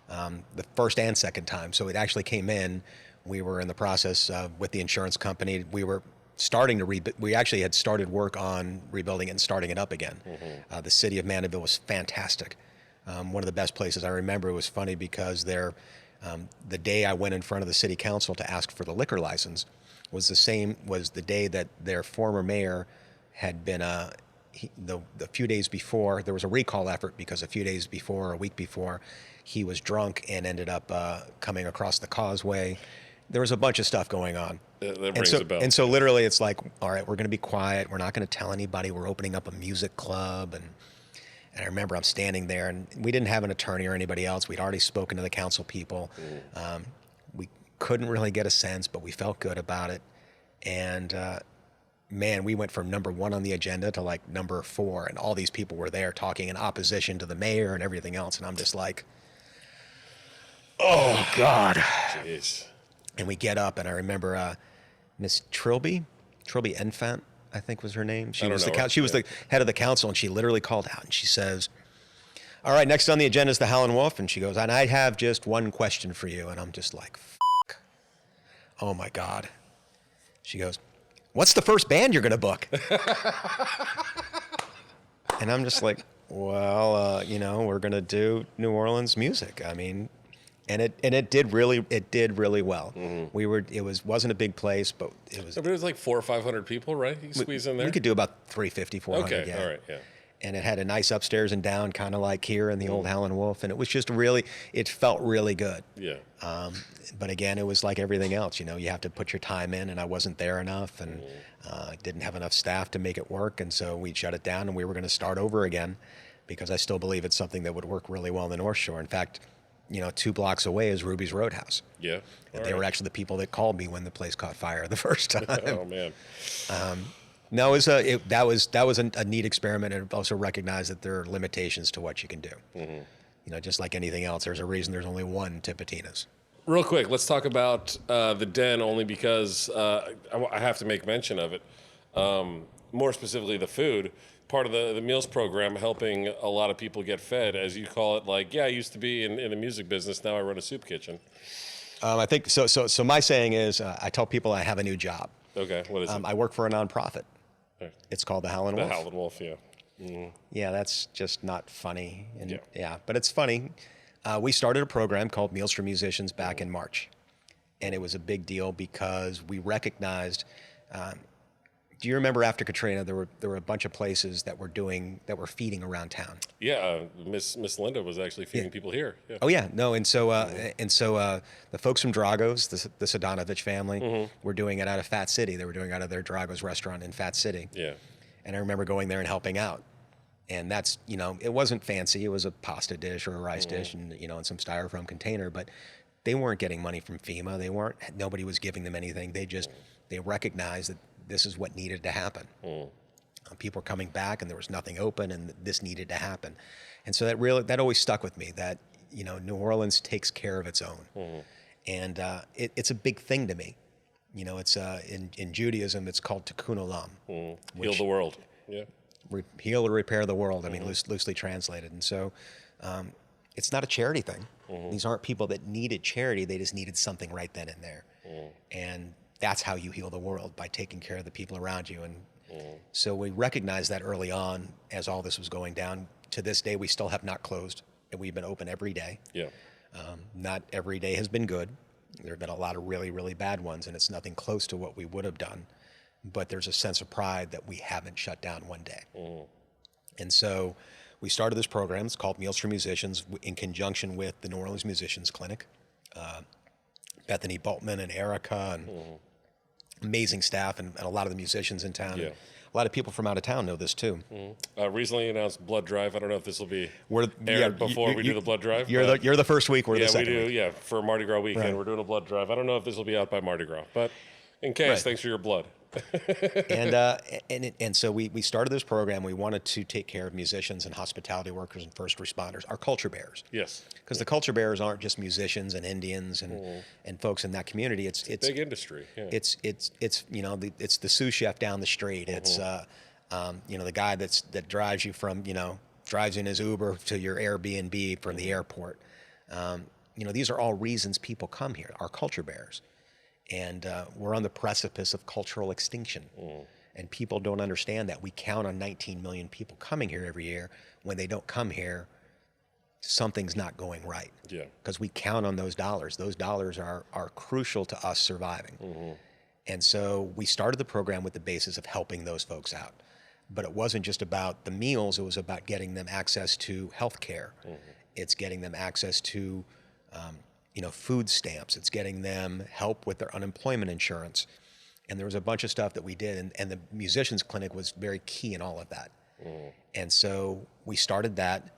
the first and second time. So it actually came in. We were in the process with the insurance company. We were starting to we actually had started work on rebuilding it and starting it up again. The city of Mandeville was fantastic. One of the best places I remember. It was funny because the day I went in front of the city council to ask for the liquor license was the day that their former mayor had been the few days before there was a recall effort because a few days before, a week before, he was drunk and ended up coming across the causeway. There was a bunch of stuff going on. That rings a bell. And so literally it's like, all right, we're going to be quiet. We're not going to tell anybody. We're opening up a music club. And I remember I'm standing there, and we didn't have an attorney or anybody else. We'd already spoken to the council people. We couldn't really get a sense, but we felt good about it. And man, we went from number 1 on the agenda to like number 4. And all these people were there talking in opposition to the mayor and everything else. And I'm just like, oh, God. Jeez. And we get up, and I remember Miss Trilby Enfant, I think was her name. She was the head of the council, and she literally called out, and she says, "All right, next on the agenda is the Howlin' Wolf," and she goes, "And I have just one question for you," and I'm just like, "Fuck, oh my God." She goes, "What's the first band you're gonna book?" And I'm just like, "Well, we're gonna do New Orleans music. I mean." And it did really well. It wasn't a big place, but it was. But it was like 400 or 500 people, right? You squeeze in there. We could do about 350, 400. Okay, yeah. all right, yeah. And it had a nice upstairs and down, kind of like here in the old Howlin' Wolf, and it was just it felt really good. Yeah. But again, it was like everything else. You have to put your time in, and I wasn't there enough, and didn't have enough staff to make it work, and so we shut it down, and we were going to start over again, because I still believe it's something that would work really well in the North Shore. In fact, 2 blocks away is Ruby's Roadhouse. Yeah. And they were actually the people that called me when the place caught fire the first time. Oh man. No, that was a neat experiment, and also recognized that there are limitations to what you can do. Just like anything else, there's a reason there's only one Tipitina's. Real quick, let's talk about the Den, only because I have to make mention of it. More specifically, the food. Part of the meals program, helping a lot of people get fed, as you call it. Like, yeah, I used to be in the music business. Now I run a soup kitchen. I think so. So my saying is, I tell people I have a new job. Okay, what is it? I work for a nonprofit. Right. It's called the Howlin' Wolf. The Howlin' Wolf, yeah. Yeah, that's just not funny. And Yeah. But it's funny. We started a program called Meals for Musicians back in March, and it was a big deal because we recognized. Do you remember after Katrina, there were a bunch of places that were feeding around town? Yeah, Miss Linda was actually feeding people here. Yeah. Oh yeah, no, and so the folks from Drago's, the Sadanovich family, were doing it out of Fat City. They were doing it out of their Drago's restaurant in Fat City. Yeah. And I remember going there and helping out. And that's, it wasn't fancy. It was a pasta dish or a rice dish and, in some styrofoam container, but they weren't getting money from FEMA. Nobody was giving them anything. They recognized that this is what needed to happen. People were coming back, and there was nothing open, and this needed to happen. And so that always stuck with me, that, New Orleans takes care of its own. And it's a big thing to me. It's in Judaism, it's called tikkun olam. Heal the world. Yeah. Heal or repair the world, loosely translated. And so it's not a charity thing. These aren't people that needed charity. They just needed something right then and there. And that's how you heal the world, by taking care of the people around you. And so we recognized that early on as all this was going down. To this day, we still have not closed, and we've been open every day. Yeah. Not every day has been good. There have been a lot of really, really bad ones, and it's nothing close to what we would have done. But there's a sense of pride that we haven't shut down one day. And so we started this program. It's called Meals for Musicians, in conjunction with the New Orleans Musicians Clinic. Bethany Bultman and Erica and amazing staff, and a lot of the musicians in town. Yeah. A lot of people from out of town know this too. Recently announced blood drive. I don't know if this will be We're aired before we do the blood drive. You're the first week. We're yeah, the second we do. week. Yeah, for Mardi Gras weekend, Right. we're doing a blood drive. I don't know if this will be out by Mardi Gras, but in case, Right. thanks for your blood. And so we started this program. We wanted to take care of musicians and hospitality workers and first responders, our culture bearers. Yes. Because the culture bearers aren't just musicians and Indians and folks in that community. It's Big industry. Yeah. it's it's the sous chef down the street. It's the guy that drives you from drives in his Uber to your Airbnb from the airport. These are all reasons people come here. Our culture bearers. And we're on the precipice of cultural extinction. And people don't understand that. We count on 19 million people coming here every year. When they don't come here, something's not going right. Yeah. Because we count on those dollars. Those dollars are crucial to us surviving. And so we started the program with the basis of helping those folks out. But it wasn't just about the meals. It was about getting them access to health care. It's getting them access to food stamps. It's getting them help with their unemployment insurance. And there was a bunch of stuff that we did. And the musicians clinic was very key in all of that. And so we started that.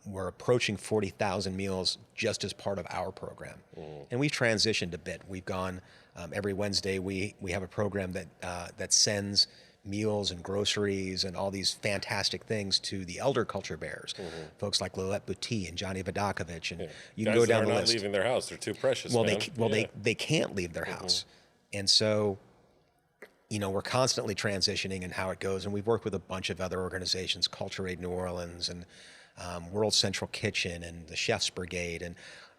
We're approaching 40,000 meals just as part of our program. And we've transitioned a bit. We've gone every Wednesday. We have a program that sends meals and groceries and all these fantastic things to the elder culture bearers, folks like Lilette Buti and Johnny Vodakovich, and you can Guys go down that are the not list. leaving their house. They're too precious. Well, man. they can't leave their house, and so we're constantly transitioning in how it goes. And we've worked with a bunch of other organizations, Culture Aid New Orleans and World Central Kitchen and the Chef's Brigade, and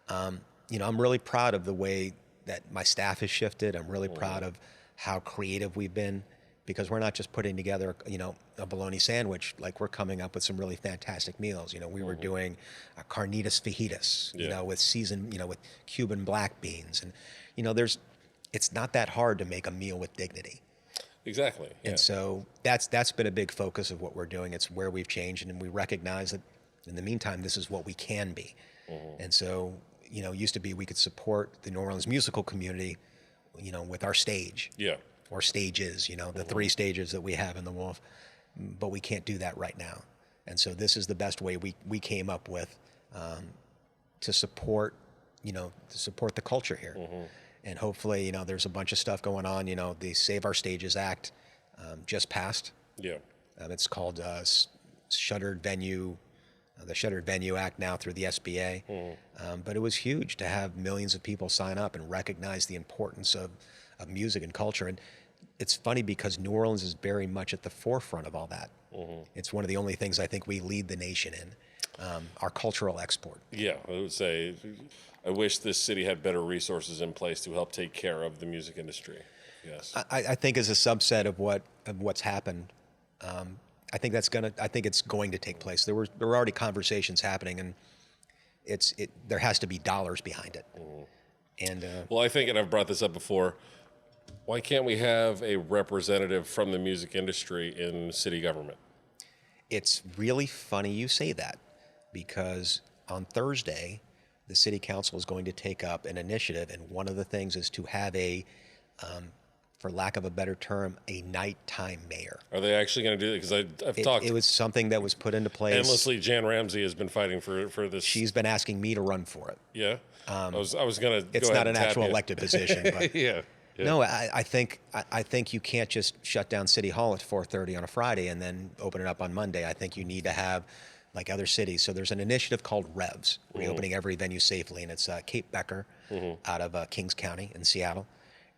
I'm really proud of the way that my staff has shifted. I'm really proud of how creative we've been. Because we're not just putting together, a bologna sandwich. Like, we're coming up with some really fantastic meals. We were doing carnitas fajitas, with seasoned, with Cuban black beans, and it's not that hard to make a meal with dignity. Exactly. Yeah. And so that's been a big focus of what we're doing. It's where we've changed, and we recognize that in the meantime, this is what we can be. And so, it used to be we could support the New Orleans musical community, with our stage. Yeah. Or stages, the 3 stages that we have in the Wolf, but we can't do that right now. And so this is the best way we came up with to support the culture here. And hopefully, there's a bunch of stuff going on. The Save Our Stages Act just passed. Yeah. It's called Shuttered Venue, the Shuttered Venue Act now through the SBA. But it was huge to have millions of people sign up and recognize the importance of music and culture. And it's funny because New Orleans is very much at the forefront of all that. It's one of the only things I think we lead the nation in, our cultural export. Yeah, I would say I wish this city had better resources in place to help take care of the music industry. Yes. I think as a subset of what's happened, I think it's going to take place. There were already conversations happening, and there has to be dollars behind it. And well, I think, and I've brought this up before, why can't we have a representative from the music industry in city government? It's really funny you say that, because on Thursday, the city council is going to take up an initiative, and one of the things is to have for lack of a better term, a nighttime mayor. Are they actually going to do it? Because I've talked. It was something that was put into place. Endlessly, Jan Ramsey has been fighting for this. She's been asking me to run for it. Yeah. I was going to. It's not an actual elected position, but yeah. No, I think you can't just shut down City Hall at 4:30 on a Friday and then open it up on Monday. I think you need to have, like other cities. So there's an initiative called REVS, Reopening Every Venue Safely, and it's Kate Becker out of Kings County in Seattle,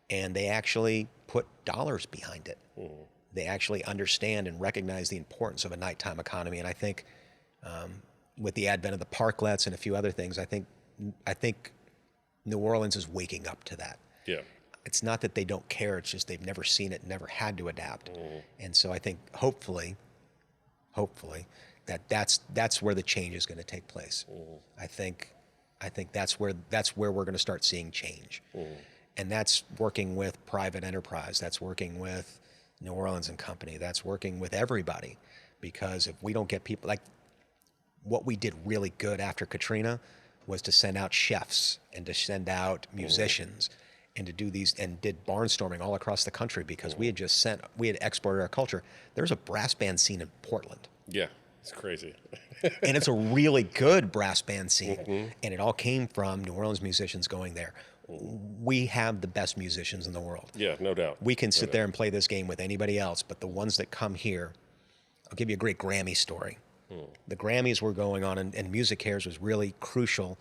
and they actually put dollars behind it. They actually understand and recognize the importance of a nighttime economy, and I think with the advent of the parklets and a few other things, I think New Orleans is waking up to that. Yeah. It's not that they don't care, it's just they've never seen it, never had to adapt. And so I think hopefully that's where the change is going to take place. I think that's where we're going to start seeing change. And that's working with private enterprise, that's working with New Orleans and Company, that's working with everybody, because if we don't get people, like what we did really good after Katrina was to send out chefs and to send out musicians and to do these, and did barnstorming all across the country because we had exported our culture. There's a brass band scene in Portland. Yeah, it's crazy. And it's a really good brass band scene. And it all came from New Orleans musicians going there. We have the best musicians in the world. Yeah, no doubt. We can sit there and play this game with anybody else, but the ones that come here, I'll give you a great Grammy story. The Grammys were going on, and Music Cares was really crucial.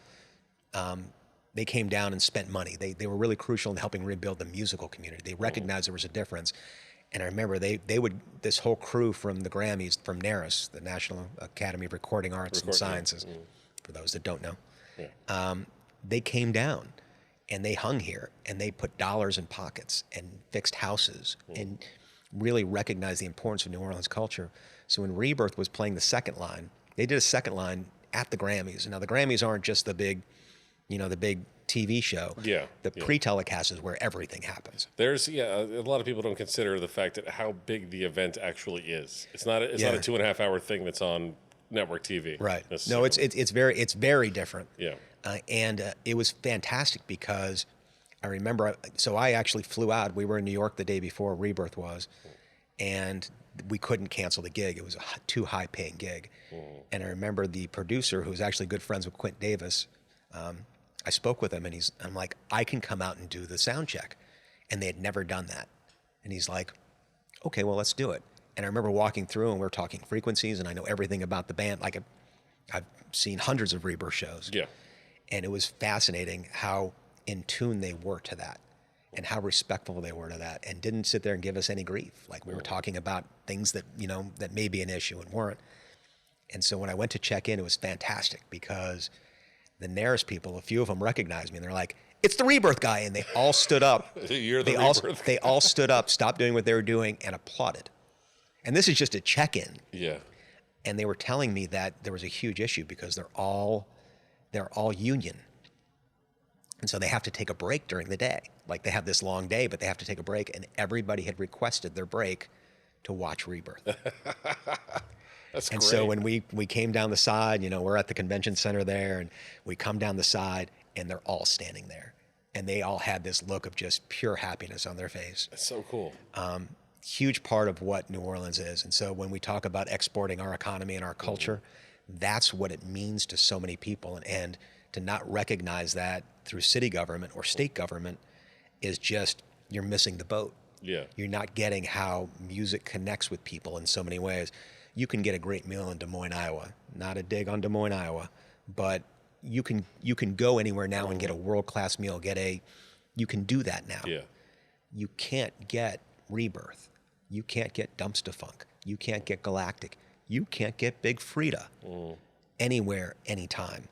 They came down and spent money. They were really crucial in helping rebuild the musical community. They recognized there was a difference. And I remember this whole crew from the Grammys, from NARAS, the National Academy of Recording Arts and Sciences, for those that don't know, they came down and they hung here and they put dollars in pockets and fixed houses and really recognized the importance of New Orleans culture. So when Rebirth was playing the second line, they did a second line at the Grammys. And now the Grammys aren't just the big TV show. The pre-telecast is where everything happens. There's a lot of people don't consider the fact that how big the event actually is. It's not a 2.5 hour thing that's on network TV. Right. No, it's very different. Yeah. And it was fantastic because I remember. So I actually flew out. We were in New York the day before Rebirth was, and we couldn't cancel the gig. It was a too high paying gig. And I remember the producer, who was actually good friends with Quint Davis. I spoke with him and I'm like, I can come out and do the sound check. And they had never done that. And he's like, okay, well, let's do it. And I remember walking through and we were talking frequencies and I know everything about the band. Like I've seen hundreds of Rebirth shows. Yeah. And it was fascinating how in tune they were to that and how respectful they were to that and didn't sit there and give us any grief. Like we were talking about things that, that may be an issue and weren't. And so when I went to check in, it was fantastic because the NARAS people, a few of them recognized me and they're like, it's the Rebirth guy. And they all stood up. You're the Rebirth guy. They all stood up, stopped doing what they were doing and applauded. And this is just a check-in. Yeah. And they were telling me that there was a huge issue because they're all union. And so they have to take a break during the day. Like they have this long day, but they have to take a break. And everybody had requested their break to watch Rebirth. That's and great. So when we came down the side, we're at the convention center there, and we come down the side, and they're all standing there. And they all had this look of just pure happiness on their face. That's so cool. Huge part of what New Orleans is. And so when we talk about exporting our economy and our culture, that's what it means to so many people. And to not recognize that through city government or state government is just, you're missing the boat. Yeah. You're not getting how music connects with people in so many ways. You can get a great meal in Des Moines, Iowa. Not a dig on Des Moines, Iowa, but you can go anywhere now and get a world-class meal. You can do that now. Yeah. You can't get Rebirth. You can't get Dumpster Funk. You can't get Galactic. You can't get Big Frida anywhere, anytime.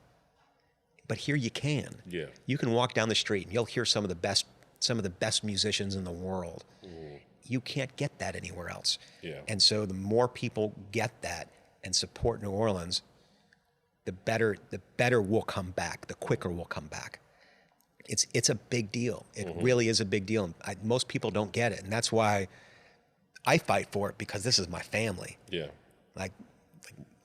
But here you can. Yeah. You can walk down the street and you'll hear some of the best musicians in the world. You can't get that anywhere else. Yeah. And so the more people get that and support New Orleans, the better we'll come back, the quicker we'll come back. It's a big deal. It really is a big deal. Most people don't get it. And that's why I fight for it, because this is my family. Yeah. Like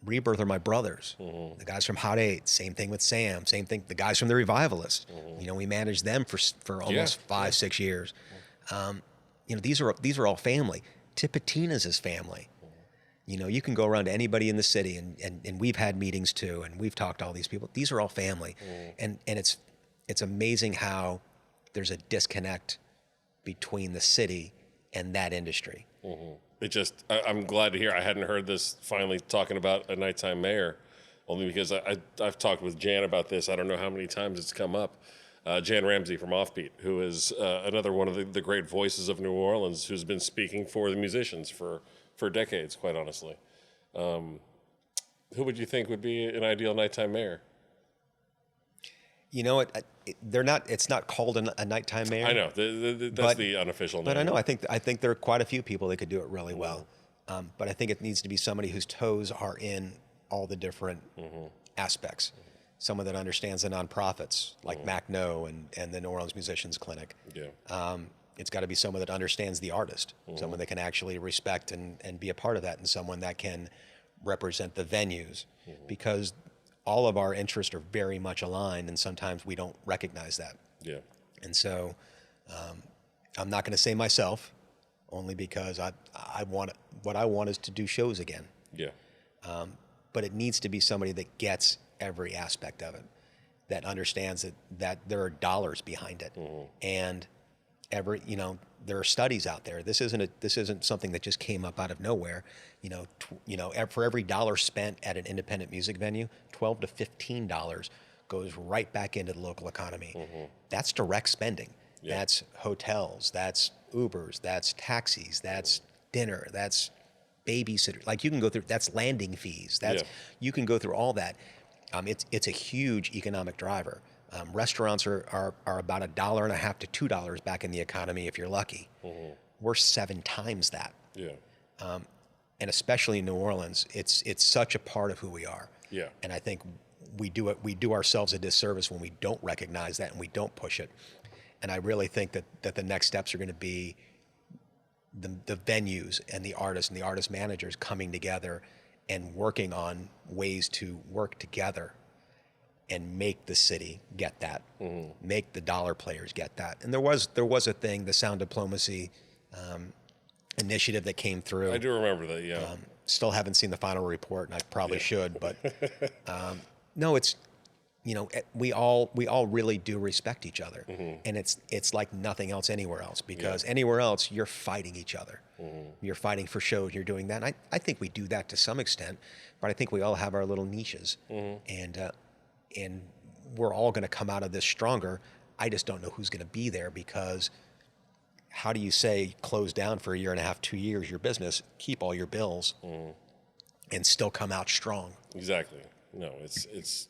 Rebirth are my brothers. The guys from Hot 8, same thing with Sam, same thing. The guys from the Revivalists, we managed them for almost 5-6 years. These are all family. Tipitina's is family. You can go around to anybody in the city, and we've had meetings too, and we've talked to all these people. These are all family, and it's amazing how there's a disconnect between the city and that industry. I'm glad to hear. I hadn't heard this finally talking about a nighttime mayor, only because I've talked with Jan about this. I don't know how many times it's come up. Jan Ramsey from Offbeat, who is another one of the great voices of New Orleans, who's been speaking for the musicians for decades, quite honestly. Who would you think would be an ideal nighttime mayor? They're not. It's not called a nighttime mayor. I know that's the unofficial name. But I know. I think there are quite a few people that could do it really well. But I think it needs to be somebody whose toes are in all the different aspects. Someone that understands the nonprofits like Mac No and the New Orleans Musicians Clinic. Yeah. It's got to be someone that understands the artist, someone that can actually respect and be a part of that, and someone that can represent the venues, because all of our interests are very much aligned, and sometimes we don't recognize that. Yeah. And so I'm not going to say myself, only because I want what I want is to do shows again. Yeah. But it needs to be somebody that gets every aspect of it, that understands that there are dollars behind it, and there are studies out there. This isn't something that just came up out of nowhere. For every dollar spent at an independent music venue, $12 to $15 goes right back into the local economy. That's direct spending. Yeah. That's hotels, that's Ubers, that's taxis, that's dinner, that's babysitter. Like you can go through, that's landing fees. You can go through all that. It's a huge economic driver. Restaurants are about $1.50 to $2 back in the economy if you're lucky. We're 7 times that. Yeah. And especially in New Orleans, it's such a part of who we are. Yeah. And I think we do ourselves a disservice when we don't recognize that and we don't push it. And I really think that the next steps are going to be the venues and the artist managers coming together and working on ways to work together and make the city get that, make the dollar players get that. And there was a thing, the Sound Diplomacy initiative that came through. I do remember that, yeah. Still haven't seen the final report, and I probably should, but no, it's, we all really do respect each other, and it's like nothing else anywhere else, because anywhere else you're fighting each other. You're fighting for shows, you're doing that. And I think we do that to some extent, but I think we all have our little niches, and we're all going to come out of this stronger. I just don't know who's going to be there, because how do you say close down for 1.5 years, 2 years your business, keep all your bills, and still come out strong? Exactly. No, it's.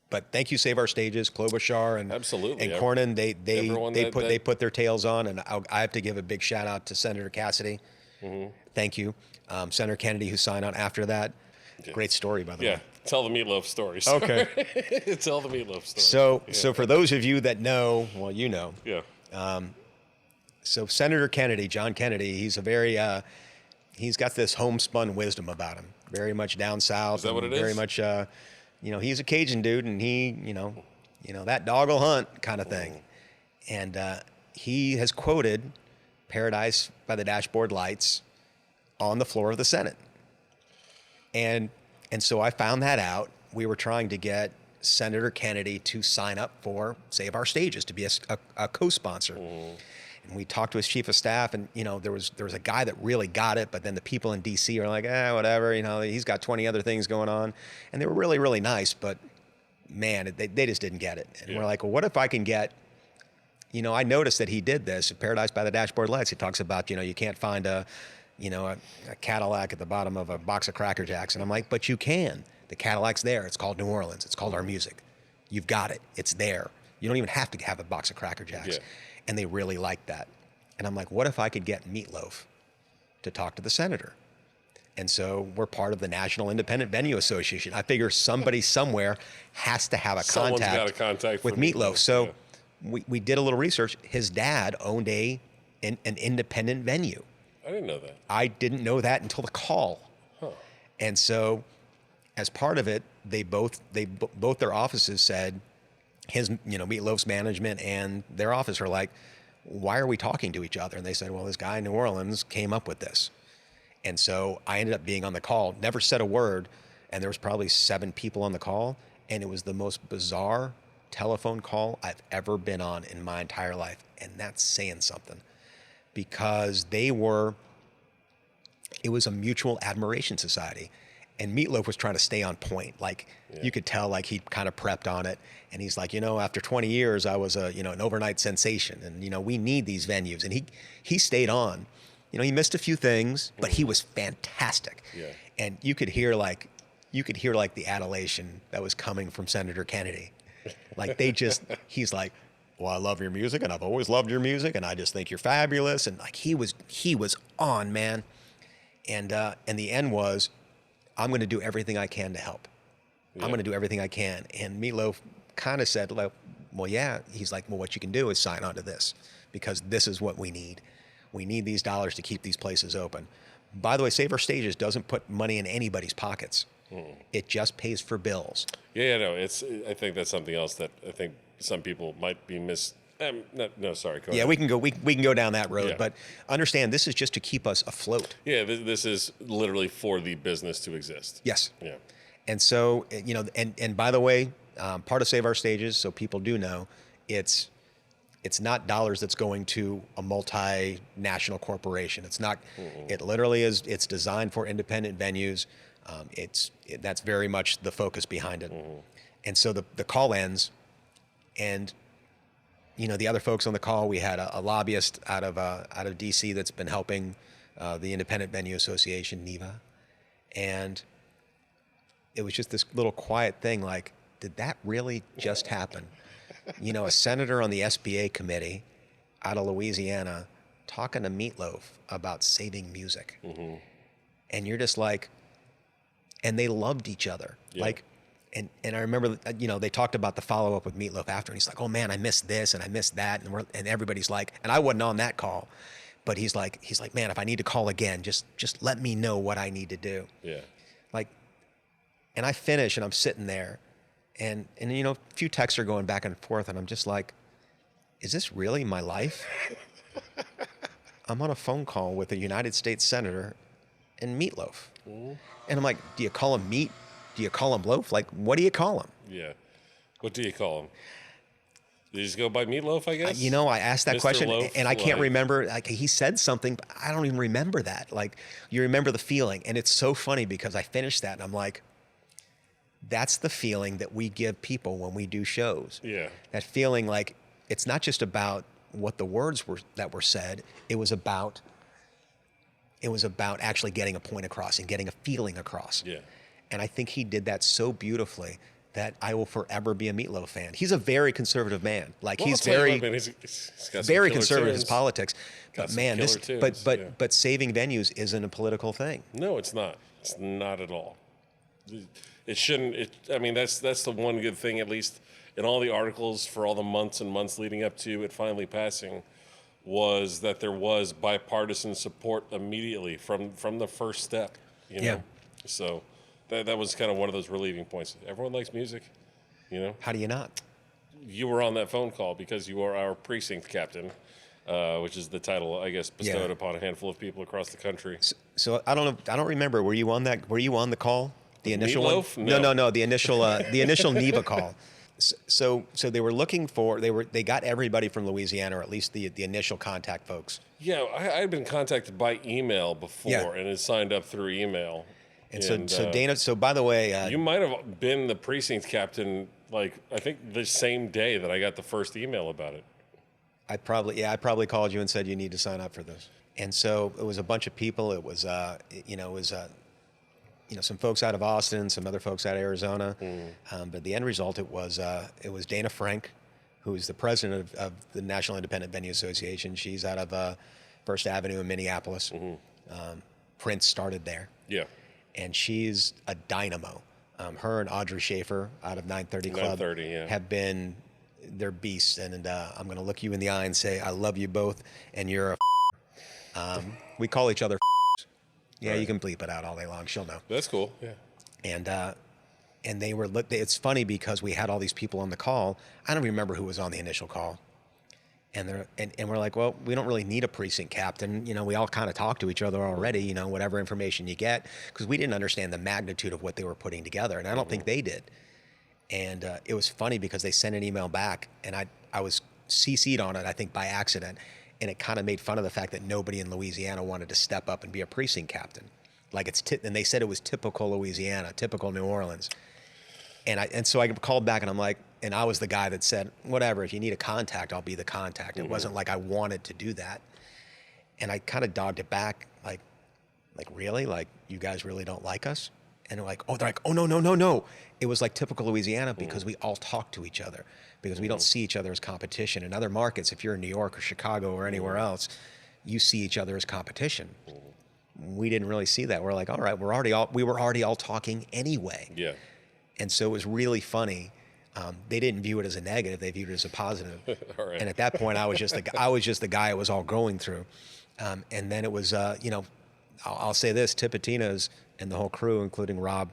But thank you, Save Our Stages, Klobuchar, and absolutely, and Cornyn. They put their tails on, and I have to give a big shout out to Senator Cassidy. Thank you, Senator Kennedy, who signed on after that. Yeah. Great story, by the way. Yeah, tell the meatloaf story. Okay, tell the meatloaf story. So for those of you that know, well, you know. Yeah. So Senator Kennedy, John Kennedy, he's a very he's got this homespun wisdom about him. Very much down south. Is that what it is? Very much. He's a Cajun dude, and he, that dog will hunt kind of thing. And he has quoted Paradise by the Dashboard Lights on the floor of the Senate. And so I found that out. We were trying to get Senator Kennedy to sign up for Save Our Stages, to be a co-sponsor. And we talked to his chief of staff, and there was a guy that really got it, but then the people in D.C. are like, whatever, he's got 20 other things going on, and they were really, really nice, but man, they just didn't get it. And we're like, well, what if I can get, I noticed that he did this at Paradise by the Dashboard Lights. He talks about, you can't find a Cadillac at the bottom of a box of Cracker Jacks, and I'm like, but you can. The Cadillac's there. It's called New Orleans. It's called our music. You've got it. It's there. You don't even have to have a box of Cracker Jacks. Yeah. And they really liked that. And I'm like, what if I could get Meatloaf to talk to the senator? And so we're part of the National Independent Venue Association. I figure somebody somewhere has to have Someone's got a contact with Meatloaf. So we did a little research. His dad owned an independent venue. I didn't know that. I didn't know that until the call. Huh. And so as part of it, both their offices said, Meatloaf's management and their office are like, why are we talking to each other? And they said, well, this guy in New Orleans came up with this. And so I ended up being on the call, never said a word, and there was probably 7 people on the call, and it was the most bizarre telephone call I've ever been on in my entire life. And that's saying something, because it was a mutual admiration society. And Meatloaf was trying to stay on point. You could tell, he kind of prepped on it. And he's like, after 20 years, I was an overnight sensation. And, we need these venues. And he stayed on. He missed a few things, but he was fantastic. Yeah. And you could hear the adulation that was coming from Senator Kennedy. He's like, well, I love your music, and I've always loved your music, and I just think you're fabulous. And he was on, man. And the end was, I'm going to do everything I can to help. Yeah. I'm going to do everything I can. And Meatloaf kind of said, well, yeah. He's like, well, what you can do is sign on to this, because this is what we need. We need these dollars to keep these places open. By the way, Save Our Stages doesn't put money in anybody's pockets. It just pays for bills. Yeah, no, I think that's something else that I think some people might be No, sorry. Go Yeah, ahead. we can go down that road, Yeah. but understand this is just to keep us afloat. Yeah, this is literally for the business to exist. Yes. Yeah. And so, and by the way, part of Save Our Stages, so people do know, it's not dollars that's going to a multinational corporation. It's not. It literally is. It's designed for independent venues. That's very much the focus behind it. And so the call ends, and the other folks on the call, we had a lobbyist out of DC that's been helping the Independent Venue Association, NEVA, and it was just this little quiet thing like, did that really just happen? A senator on the SBA committee out of Louisiana talking to Meatloaf about saving music. And you're just like, and they loved each other. Yeah. Like, and I remember, they talked about the follow-up with Meatloaf after, and he's like, oh man, I missed this and I missed that. And everybody's like, and I wasn't on that call, but he's like, man, if I need to call again, just let me know what I need to do. Yeah. Like, and I finish and I'm sitting there and a few texts are going back and forth and I'm just like, is this really my life? I'm on a phone call with a United States senator and Meatloaf. And I'm like, do you call him meat? Do you call him loaf? Like, what do you call him? Yeah. What do you call him? Did you just go by Meatloaf, I guess? I asked that Mr. question Loaf, and I can't like- remember. Like, he said something, but I don't even remember that. Like, you remember the feeling. And it's so funny because I finished that and I'm like, that's the feeling that we give people when we do shows. Yeah. That feeling like it's not just about what the words were that were said. It was about actually getting a point across and getting a feeling across. Yeah. And I think he did that so beautifully that I will forever be a Meatloaf fan. He's a very conservative man. Like, Well, he's I'll tell you very, what, man, he's got some very killer conservative in his tunes. politics. Got But some man, killer tunes, yeah. but saving venues isn't a political thing. No, it's not. It's not at all. It shouldn't. That's the one good thing, at least in all the articles for all the months and months leading up to it finally passing, was that there was bipartisan support immediately from the first step. Yeah. So that was kind of one of those relieving points. Everyone likes music. How do you not? You were on that phone call because you are our precinct captain, which is the title, I guess, bestowed Yeah. upon a handful of people across the country. So I don't know. I don't remember. Were you on that? Were you on the call? The initial Meatloaf? one? No. No. The initial NEVA call. So they were looking for. They got everybody from Louisiana, or at least the initial contact folks. Yeah, I had been contacted by email before Yeah. and had signed up through email. And so Dana. So by the way, You might have been the precinct captain, like, I think the same day that I got the first email about it. I probably called you and said you need to sign up for this. And so it was a bunch of people. It was some folks out of Austin, some other folks out of Arizona. But the end result, it was Dana Frank, who is the president of the National Independent Venue Association. She's out of First Avenue in Minneapolis. Prince started there. Yeah. And she's a dynamo. Her and Audrey Schaefer out of 930 Club 930, yeah. have been, they're beasts. And I'm going to look you in the eye and say, I love you both, and you're a we call each other Yeah, Right. you can bleep it out all day long. She'll know. That's cool. Yeah. And they were, it's funny because we had all these people on the call. I don't remember who was on the initial call. And we're like, well, we don't really need a precinct captain. We all kind of talk to each other already, whatever information you get, because we didn't understand the magnitude of what they were putting together. And I don't think they did. And it was funny because they sent an email back and I was CC'd on it, I think by accident. And it kind of made fun of the fact that nobody in Louisiana wanted to step up and be a precinct captain. Like and they said it was typical Louisiana, typical New Orleans. And so I called back and I'm like, and I was the guy that said, whatever, if you need a contact, I'll be the contact. It wasn't like I wanted to do that. And I kind of dogged it back, like really? Like, you guys really don't like us? And they're like, oh, no. It was like typical Louisiana because we all talk to each other, because we don't see each other as competition. In other markets, if you're in New York or Chicago or anywhere else, you see each other as competition. We didn't really see that. We're like, all right, we were already all talking anyway. Yeah. And so it was really funny. They didn't view it as a negative; they viewed it as a positive. All right. And at that point, I was just the guy it was all going through. And then it was, I'll say this: Tipitina's and the whole crew, including Rob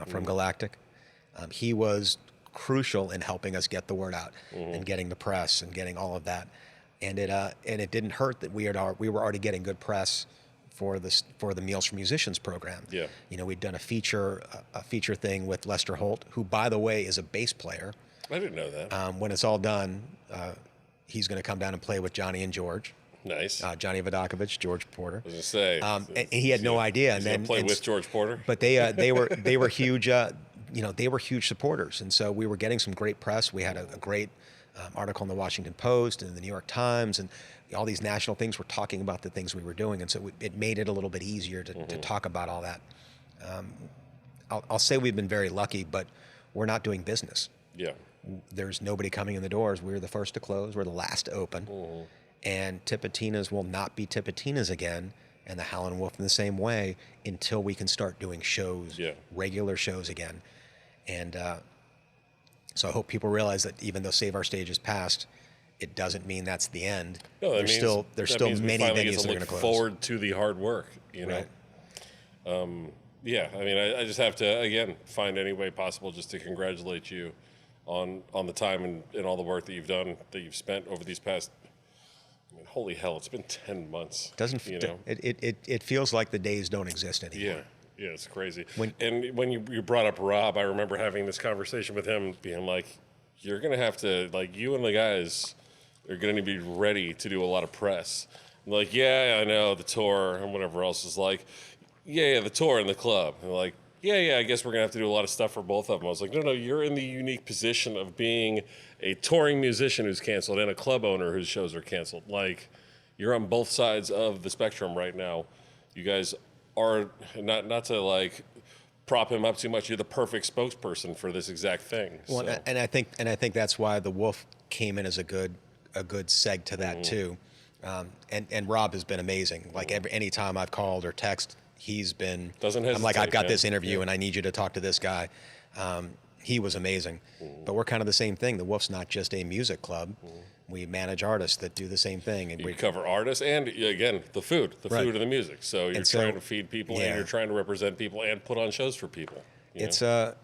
from Galactic, he was crucial in helping us get the word out and getting the press and getting all of that. And it didn't hurt that we were already getting good press for the Meals for Musicians program. Yeah. You know, we'd done a feature thing with Lester Holt, who, by the way, is a bass player. I didn't know that. When it's all done, he's going to come down and play with Johnny and George. Nice. Johnny Vodakovich, George Porter. I was gonna say. And he had no idea. He's gonna play with George Porter. But they were huge. They were huge supporters, and so we were getting some great press. We had a great article in the Washington Post and the New York Times, and all these national things were talking about the things we were doing, and so it made it a little bit easier to talk about all that. I'll say we've been very lucky, but we're not doing business. Yeah. There's nobody coming in the doors. We're the first to close. We're the last to open. And Tipitinas will not be Tipitinas again, and the Howlin' Wolf in the same way, until we can start doing shows, regular shows again. And so I hope people realize that even though Save Our Stage is past, it doesn't mean that's the end. No, there's still many venues that are going to close. Forward to the hard work, you know. Right. Yeah, I mean, I just have to again find any way possible just to congratulate you on the time and all the work that you've done, that you've spent over these past. I mean, holy hell, it's been 10 months. It feels like the days don't exist anymore. Yeah, it's crazy. When you brought up Rob, I remember having this conversation with him, being like, you're going to have to, like, you and the guys are going to be ready to do a lot of press. I'm like, yeah, I know, the tour and whatever else is like, yeah, the tour and the club. And like, yeah, I guess we're going to have to do a lot of stuff for both of them. I was like, no, you're in the unique position of being a touring musician who's canceled and a club owner whose shows are canceled. Like, you're on both sides of the spectrum right now. You guys are, not to, like, prop him up too much, you're the perfect spokesperson for this exact thing. Well, so. and I think that's why the Wolf came in as a good seg to that too. And Rob has been amazing. Like any time I've called or text, he's been. Doesn't hesitate. I'm like, I've got this interview and I need you to talk to this guy. He was amazing. But we're kind of the same thing. The Wolf's not just a music club. We manage artists that do the same thing. And we cover artists and, again, the food and the music. So you're trying to feed people and you're trying to represent people and put on shows for people. It's I'm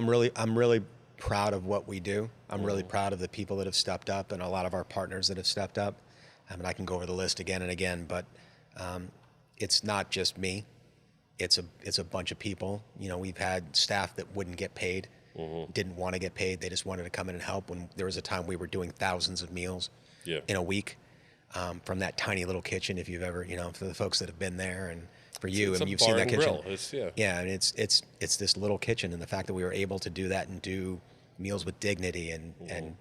really proud of what we do. I'm really proud of the people that have stepped up and a lot of our partners that have stepped up. I mean, I can go over the list again and again, but it's not just me. It's a bunch of people. You know, we've had staff that wouldn't get paid. Didn't want to get paid. They just wanted to come in and help. When there was a time we were doing thousands of meals in a week from that tiny little kitchen. If you've ever, for the folks that have been there, and for you, and you've seen that kitchen. And it's this little kitchen, and the fact that we were able to do that and do meals with dignity and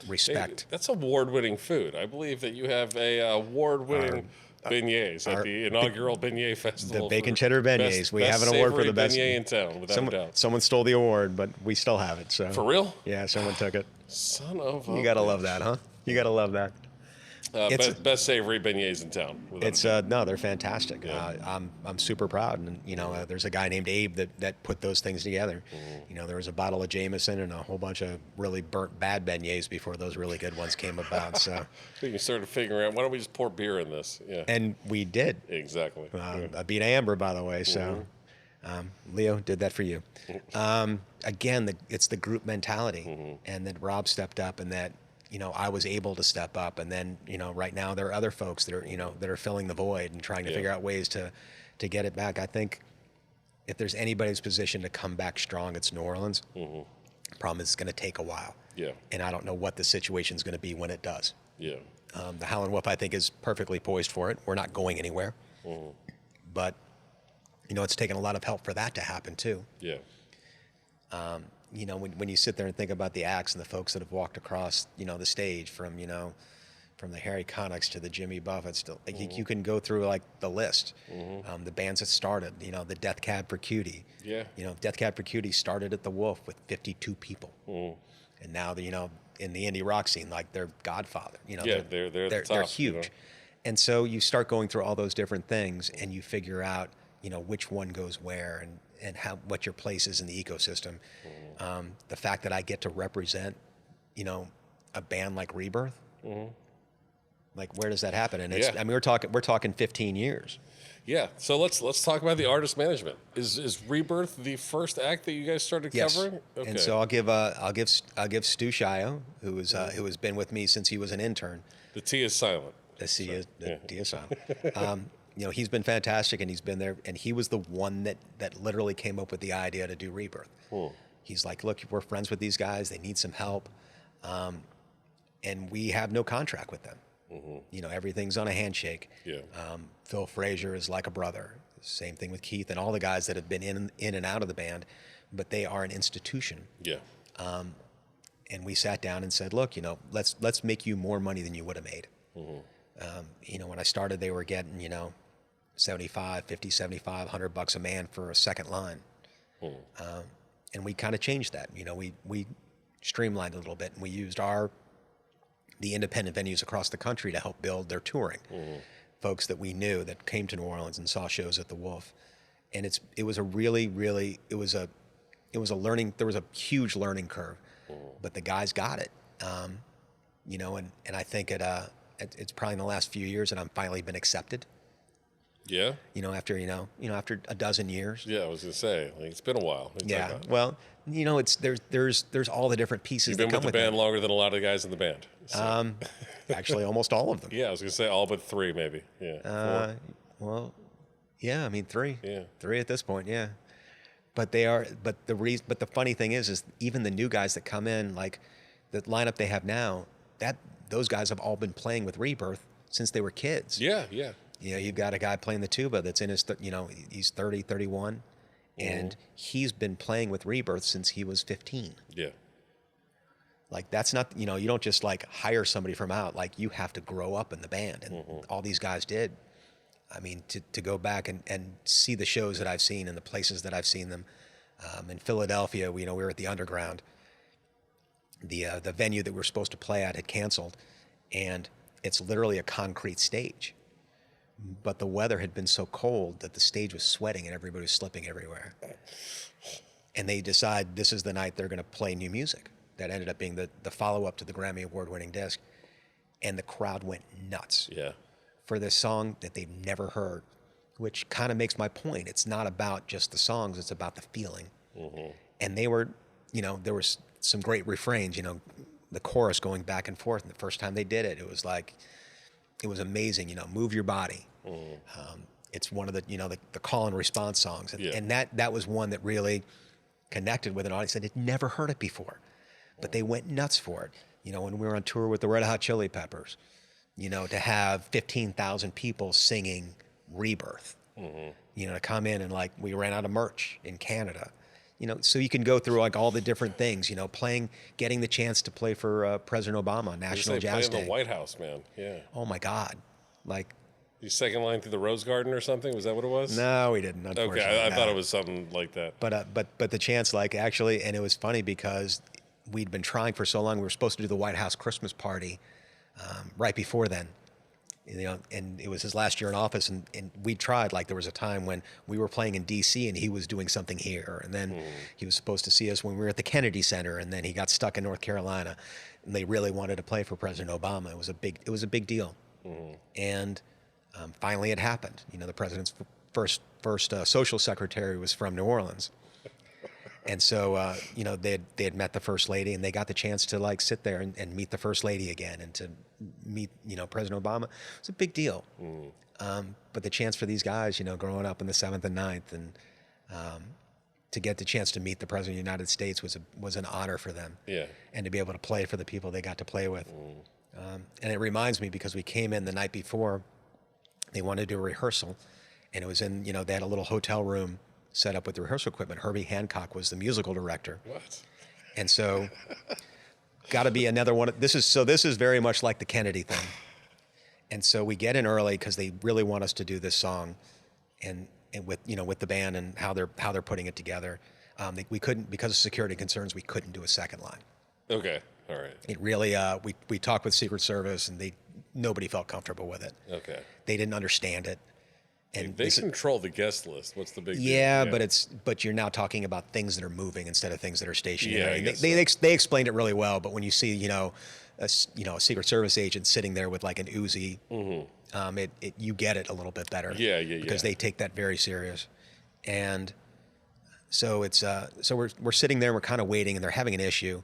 respect. Hey, that's award-winning food. I believe that you have a award-winning beignets at the inaugural beignet festival. The bacon cheddar beignets. We have an award for the best beignet in town, without a doubt. Someone stole the award, but we still have it. So for real? Yeah, someone took it. Son of a. You gotta love that, huh? You gotta love that. Best savory beignets in town. No, they're fantastic. Yeah. I'm super proud, and there's a guy named Abe that put those things together. There was a bottle of Jameson and a whole bunch of really burnt bad beignets before those really good ones came about. So you started figuring out, why don't we just pour beer in this? Yeah, and we did exactly. I beat Amber, by the way. So Leo did that for you. Again, it's the group mentality, and that Rob stepped up, and that. I was able to step up, and then, right now there are other folks that are, that are filling the void and trying to figure out ways to get it back. I think if there's anybody's position to come back strong, it's New Orleans. The problem is it's going to take a while. Yeah. And I don't know what the situation's going to be when it does. Yeah. The Howlin' Wolf, I think, is perfectly poised for it. We're not going anywhere. But, it's taken a lot of help for that to happen too. Yeah. When you sit there and think about the acts and the folks that have walked across, the stage from the Harry Connocks to the Jimmy Buffetts, to, you can go through like the list. The bands that started, the Death Cab for Cutie. Yeah. Death Cab for Cutie started at the Wolf with 52 people. And now, in the indie rock scene, like they're Godfather. They're huge. And so you start going through all those different things, and you figure out, which one goes where and what your place is in the ecosystem. The fact that I get to represent, a band like Rebirth, Like, where does that happen? And it's, Yeah. I mean, we're talking 15 years. Yeah. So let's talk about the artist management. Is Rebirth the first act that you guys started Yes. covering? Okay. And so I'll give Stu Shio, who has been with me since he was an intern. the T is silent. The C is the D is silent. You know, he's been fantastic, and he's been there, and he was the one that literally came up with the idea to do Rebirth. He's like, look, we're friends with these guys. They need some help, and we have no contract with them. You know, everything's on a handshake. Yeah. Phil Frazier is like a brother. Same thing with Keith and all the guys that have been in and out of the band, but they are an institution. Yeah. And we sat down and said, look, you know, let's make you more money than you would have made. You know, when I started, they were getting, you know, 75, 50, 75, $100 a man for a second line. And we kind of changed that. You know, we streamlined it a little bit, and we used the independent venues across the country to help build their touring. Folks that we knew that came to New Orleans and saw shows at the Wolf. And it was a really, really, it was a learning, there was a huge learning curve, but the guys got it. You know, and I think it's probably in the last few years that I'm finally been accepted. Yeah. You know, after a dozen years. Yeah, I was gonna say, like, it's been a while. Yeah. Well, you know, there's all the different pieces You've that been come with the with band it. longer than a lot of the guys in the band. So. Actually, almost all of them. Yeah, I was gonna say all but 3, maybe. Yeah. 4. Well, yeah. I mean, 3. Yeah. 3 at this point. Yeah. But the funny thing is even the new guys that come in, like the lineup they have now, those guys have all been playing with Rebirth since they were kids. Yeah. Yeah. You know, you've got a guy playing the tuba that's in his, you know, he's 30, 31, and he's been playing with Rebirth since he was 15. Yeah. Like, that's not, you know, you don't just like hire somebody from out, like you have to grow up in the band, and all these guys did. I mean, to go back and see the shows that I've seen and the places that I've seen them. In Philadelphia, you know, we were at the Underground. The venue that we were supposed to play at had canceled, and it's literally a concrete stage. But the weather had been so cold that the stage was sweating and everybody was slipping everywhere. And they decide this is the night they're going to play new music. That ended up being the follow-up to the Grammy Award-winning disc. And the crowd went nuts for this song that they've never heard, which kind of makes my point. It's not about just the songs, it's about the feeling. And they were, you know, there was some great refrains, you know, the chorus going back and forth. And the first time they did it, it was like, it was amazing, you know, Move Your Body. It's one of the, you know, the call and response songs. And that was one that really connected with an audience that had never heard it before. But they went nuts for it. You know, when we were on tour with the Red Hot Chili Peppers, you know, to have 15,000 people singing Rebirth, you know, to come in and like, we ran out of merch in Canada. You know, so you can go through like all the different things, you know, getting the chance to play for President Obama, National Jazz Day. The White House, man. Yeah. Oh my God. Like, your second line through the Rose Garden or something? Was that what it was? No, we didn't. Okay, I thought it was something like that. But the chance, like, actually, and it was funny because we'd been trying for so long. We were supposed to do the White House Christmas party right before then. You know, and it was his last year in office, and we tried. Like, there was a time when we were playing in D.C. and he was doing something here, and then he was supposed to see us when we were at the Kennedy Center, and then he got stuck in North Carolina, and they really wanted to play for President Obama. It was a big deal, and finally it happened. You know, the president's first social secretary was from New Orleans. And so, you know, they had met the first lady, and they got the chance to like sit there and meet the first lady again, and to meet, you know, President Obama. It's a big deal. But the chance for these guys, you know, growing up in the 7th and 9th, and to get the chance to meet the President of the United States was an honor for them. Yeah. And to be able to play for the people they got to play with. And it reminds me, because we came in the night before, they wanted to do a rehearsal, and it was in, you know, they had a little hotel room set up with the rehearsal equipment. Herbie Hancock was the musical director. What? And so, got to be another one. This is very much like the Kennedy thing. And so we get in early because they really want us to do this song, and with, you know, with the band and how they're putting it together. We couldn't, because of security concerns, we couldn't do a second line. Okay, all right. It really we talked with Secret Service, and nobody felt comfortable with it. Okay. They didn't understand it. And they control the guest list. What's the big deal? Yeah, but you're now talking about things that are moving instead of things that are stationary. Yeah, I And guess they explained it really well. But when you see a Secret Service agent sitting there with like an Uzi, you get it a little bit better. Yeah, because they take that very serious. And so we're sitting there, we're kind of waiting, and they're having an issue.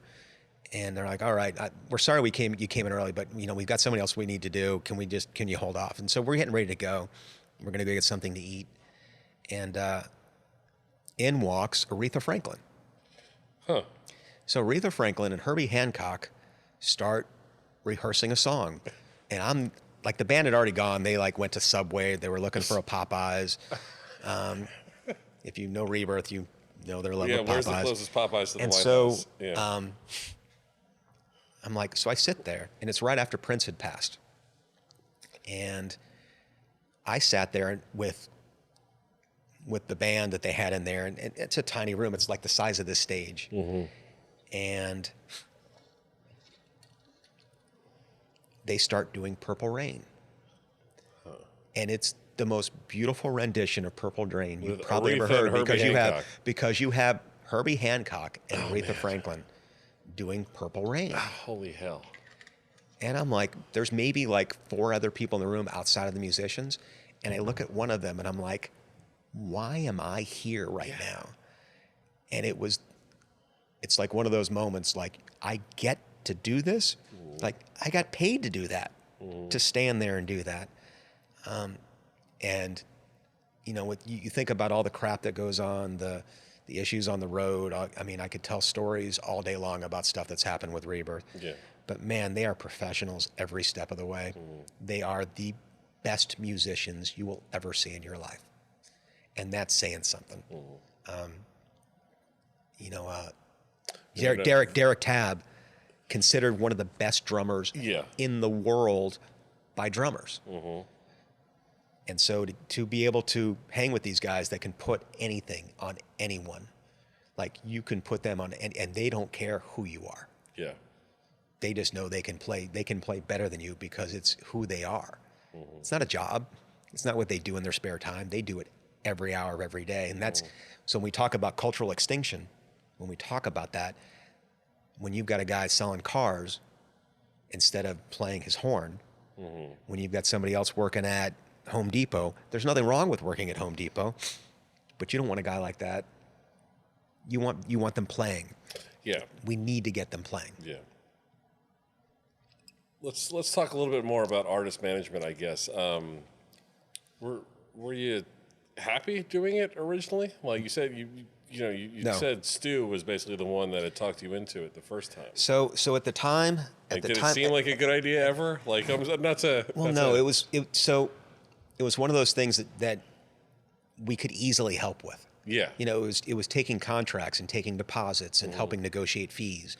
And they're like, all right, we're sorry you came in early, but we've got something else we need to do. Can you hold off? And so we're getting ready to go. We're going to go get something to eat. And in walks Aretha Franklin. Huh. So Aretha Franklin and Herbie Hancock start rehearsing a song. And I'm like, the band had already gone. They like went to Subway. They were looking for a Popeyes. If you know Rebirth, you know their love of Popeyes. Yeah, where's the closest Popeyes to the and White so, House? Yeah. I'm like, so I sit there, and it's right after Prince had passed. And I sat there with the band that they had in there, and it's a tiny room. It's like the size of this stage. And they start doing Purple Rain. And it's the most beautiful rendition of Purple Rain you've probably ever heard, because you have Herbie Hancock and Aretha Franklin doing Purple Rain. Holy hell. And I'm like, there's maybe like 4 other people in the room outside of the musicians. And I look at one of them and I'm like, why am I here right now? And it's like one of those moments, like, I get to do this. Like, I got paid to do that, to stand there and do that. And you think about all the crap that goes on, the issues on the road. I mean, I could tell stories all day long about stuff that's happened with Rebirth. Yeah. But man, they are professionals every step of the way. They are the best musicians you will ever see in your life. And that's saying something. Derek Tabb, considered one of the best drummers in the world by drummers. And so to be able to hang with these guys that can put anything on anyone, like you can put them on, and they don't care who you are. Yeah. They just know they can play better than you because it's who they are. It's not a job. It's not what they do in their spare time. They do it every hour of every day. And that's, so when we talk about cultural extinction, when we talk about that, when you've got a guy selling cars instead of playing his horn, when you've got somebody else working at Home Depot, there's nothing wrong with working at Home Depot, but you don't want a guy like that. You want them playing. Yeah. We need to get them playing. Yeah. Let's talk a little bit more about artist management, I guess. Were you happy doing it originally? Like you said, you No. said Stu was basically the one that had talked you into it the first time. So at the time, Did it seem like a good idea ever? Like, I'm not to. Well, no, it was one of those things that we could easily help with. Yeah. It was taking contracts and taking deposits and helping negotiate fees.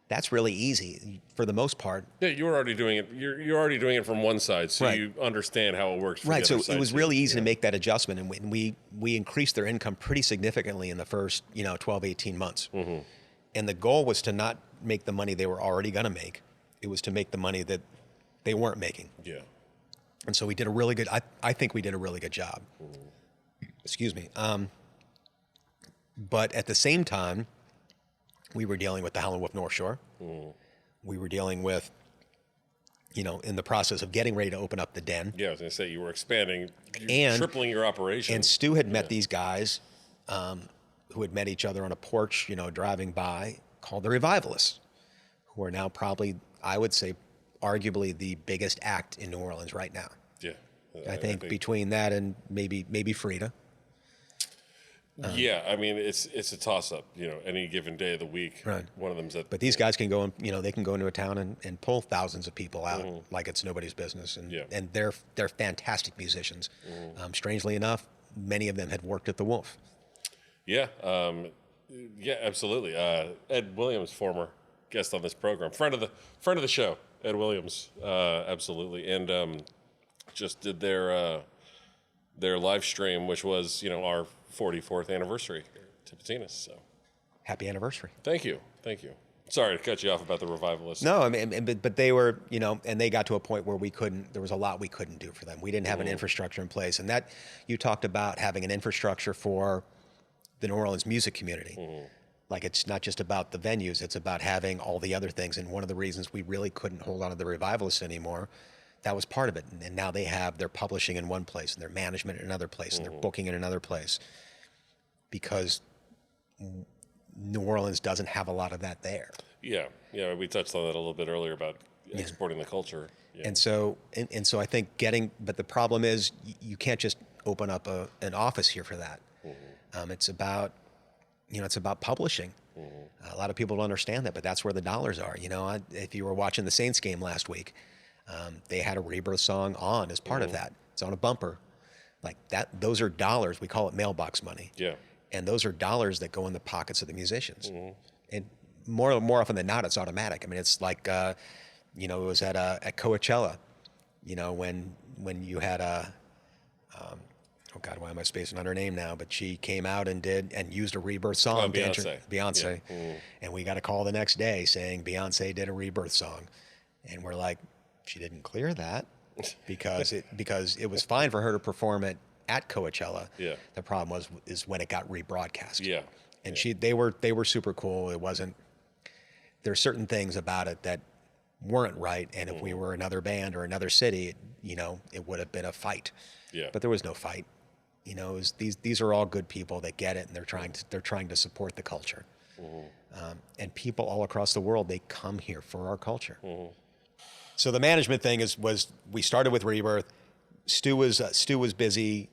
That's really easy for the most part. Yeah, you were already doing it. You're already doing it from one side, so Right. you understand how it works. From Right. the So other side it was too. really easy to make that adjustment, and we increased their income pretty significantly in the first 12, 18 months. And the goal was to not make the money they were already going to make. It was to make the money that they weren't making. Yeah. And so we did a really good. I think we did a really good job. Excuse me. But at the same time, we were dealing with the Howlin' Wolf North Shore. We were dealing with, in the process of getting ready to open up the Den. Yeah, I was going to say you were expanding, And- tripling your operation. And Stu had met these guys who had met each other on a porch, driving by, called the Revivalists, who are now probably, I would say, arguably the biggest act in New Orleans right now. Yeah. I think between that and maybe Frida. Yeah, I mean it's a toss up. Any given day of the week, Right. one of them's at. But these guys can go and they can go into a town and pull thousands of people out like it's nobody's business, and they're fantastic musicians. Strangely enough, many of them had worked at the Wolf. Yeah, yeah, absolutely. Ed Williams, former guest on this program, friend of the show, Ed Williams, absolutely, and just did their live stream, which was our 44th anniversary here at Tipitina's. So Happy anniversary. thank you. Sorry to cut you off about the revivalists. No, I mean, but they were, and they got to a point where there was a lot we couldn't do for them. We didn't have an infrastructure in place. And that, you talked about having an infrastructure for the New Orleans music community. Like, it's not just about the venues, it's about having all the other things. And one of the reasons we really couldn't hold on to the revivalists anymore, that was part of it. And now they have their publishing in one place, and their management in another place, and their booking in another place. Because New Orleans doesn't have a lot of that there. Yeah, we touched on that a little bit earlier about exporting the culture. Yeah. And so I think but the problem is you can't just open up an office here for that. It's about, it's about publishing. A lot of people don't understand that, but that's where the dollars are. If you were watching the Saints game last week, they had a Rebirth song on as part of that. It's on a bumper. Like that, those are dollars. We call it mailbox money. Yeah. And those are dollars that go in the pockets of the musicians. And more often than not, it's automatic. I mean, it's like, it was at Coachella, when you had oh God, why am I spacing on her name now? But she came out and used a Rebirth song. Beyonce. Yeah. And we got a call the next day saying Beyonce did a Rebirth song. And we're like, she didn't clear that because it was fine for her to perform it at Coachella. Yeah. The problem is when it got rebroadcast. Yeah. And they were super cool. It wasn't, there's certain things about it that weren't right. And if we were another band or another city, it would have been a fight. Yeah. But there was no fight. These are all good people that get it, and they're trying to support the culture. And people all across the world, they come here for our culture. So the management thing was we started with Rebirth. Stu was busy,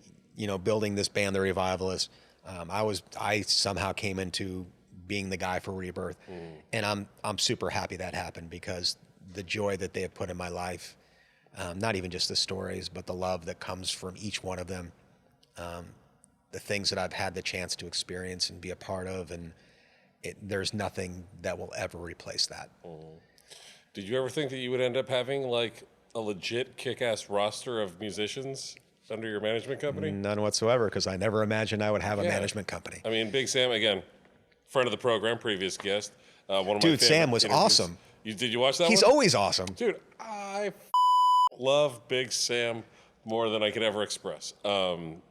building this band, the Revivalists. I somehow came into being the guy for Rebirth, and I'm super happy that happened because the joy that they have put in my life, not even just the stories, but the love that comes from each one of them, the things that I've had the chance to experience and be a part of, and there's nothing that will ever replace that. Did you ever think that you would end up having like a legit kick-ass roster of musicians under your management company? None whatsoever, because I never imagined I would have a management company. I mean, Big Sam, again, friend of the program, previous guest. One of my Dude, Sam was interviews. awesome. Did you watch that He's one? always awesome. Dude, I love Big Sam more than I could ever express. Awesome,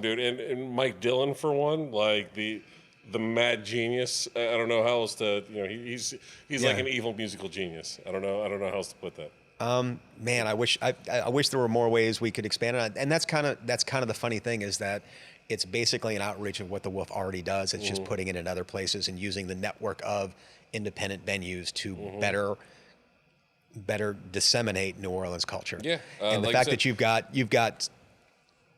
dude. And Mike Dillon, for one, like the mad genius. I don't know how else to, he's like an evil musical genius. I don't know how else to put that. Man, I wish there were more ways we could expand it. And that's kind of the funny thing is that it's basically an outreach of what the Wolf already does. It's just putting it in other places and using the network of independent venues to better disseminate New Orleans culture. Yeah, and the like fact that you've got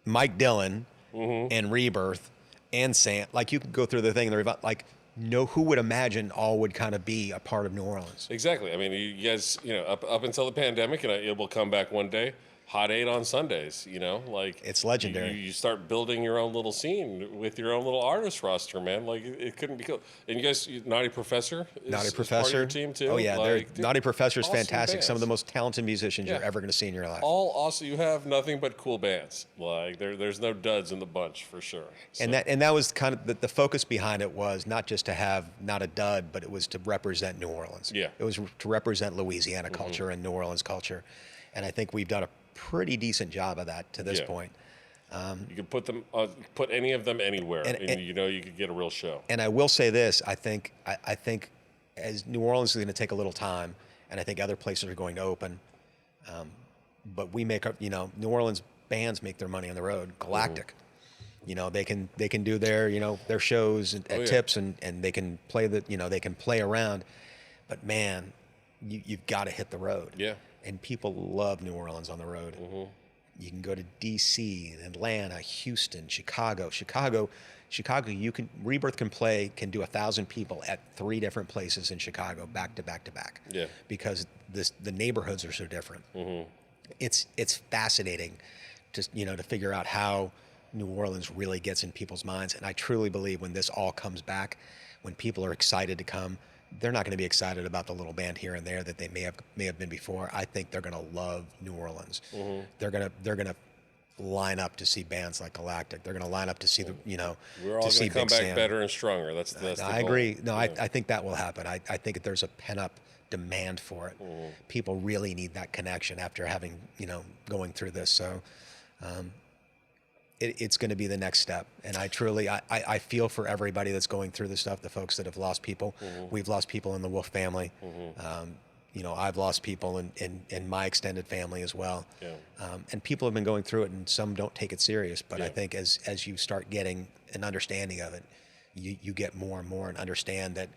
Mike Dillon and Rebirth and Sam, like you can go through the thing and who would imagine all would kind of be a part of New Orleans? Exactly. I mean, you guys, up until the pandemic, and it will come back one day. Hot 8 on Sundays, like it's legendary. You start building your own little scene with your own little artist roster, man. Like it couldn't be cool. And you guys, Naughty Professor is part of your team too. Oh yeah, Naughty Professor is awesome fantastic. bands. Some of the most talented musicians you're ever going to see in your life. All awesome. You have nothing but cool bands. Like there's no duds in the bunch for sure. So. And that was kind of the focus behind it was not just to have not a dud, but it was to represent New Orleans. Yeah, it was to represent Louisiana culture and New Orleans culture, and I think we've done a pretty decent job of that to this point. You can put any of them anywhere, and you could get a real show. And I will say this: I think as New Orleans is going to take a little time, and I think other places are going to open. But we make New Orleans bands make their money on the road. Galactic, they can do their shows at Tips, and they can play they can play around. But man, you've got to hit the road. Yeah. And people love New Orleans on the road. You can go to D.C., Atlanta, Houston, Chicago. Rebirth can do 1,000 people at 3 different places in Chicago, back to back to back. Yeah. Because the neighborhoods are so different. It's fascinating to figure out how New Orleans really gets in people's minds. And I truly believe when this all comes back, when people are excited to come, they're not going to be excited about the little band here and there that they may have been before. I think they're going to love New Orleans. They're going to line up to see bands like Galactic. They're going to line up to see the, We're all to going see to come Big back Sam. better and stronger. That's the I goal. agree. No, I think that will happen. I think that there's a pent-up demand for it. People really need that connection after having, going through this. So it's going to be the next step. And I truly, I feel for everybody that's going through this stuff, the folks that have lost people. We've lost people in the Wolf family. I've lost people in my extended family as well. Yeah. And people have been going through it, and some don't take it serious. But I think as you start getting an understanding of it, you get more and more and understand that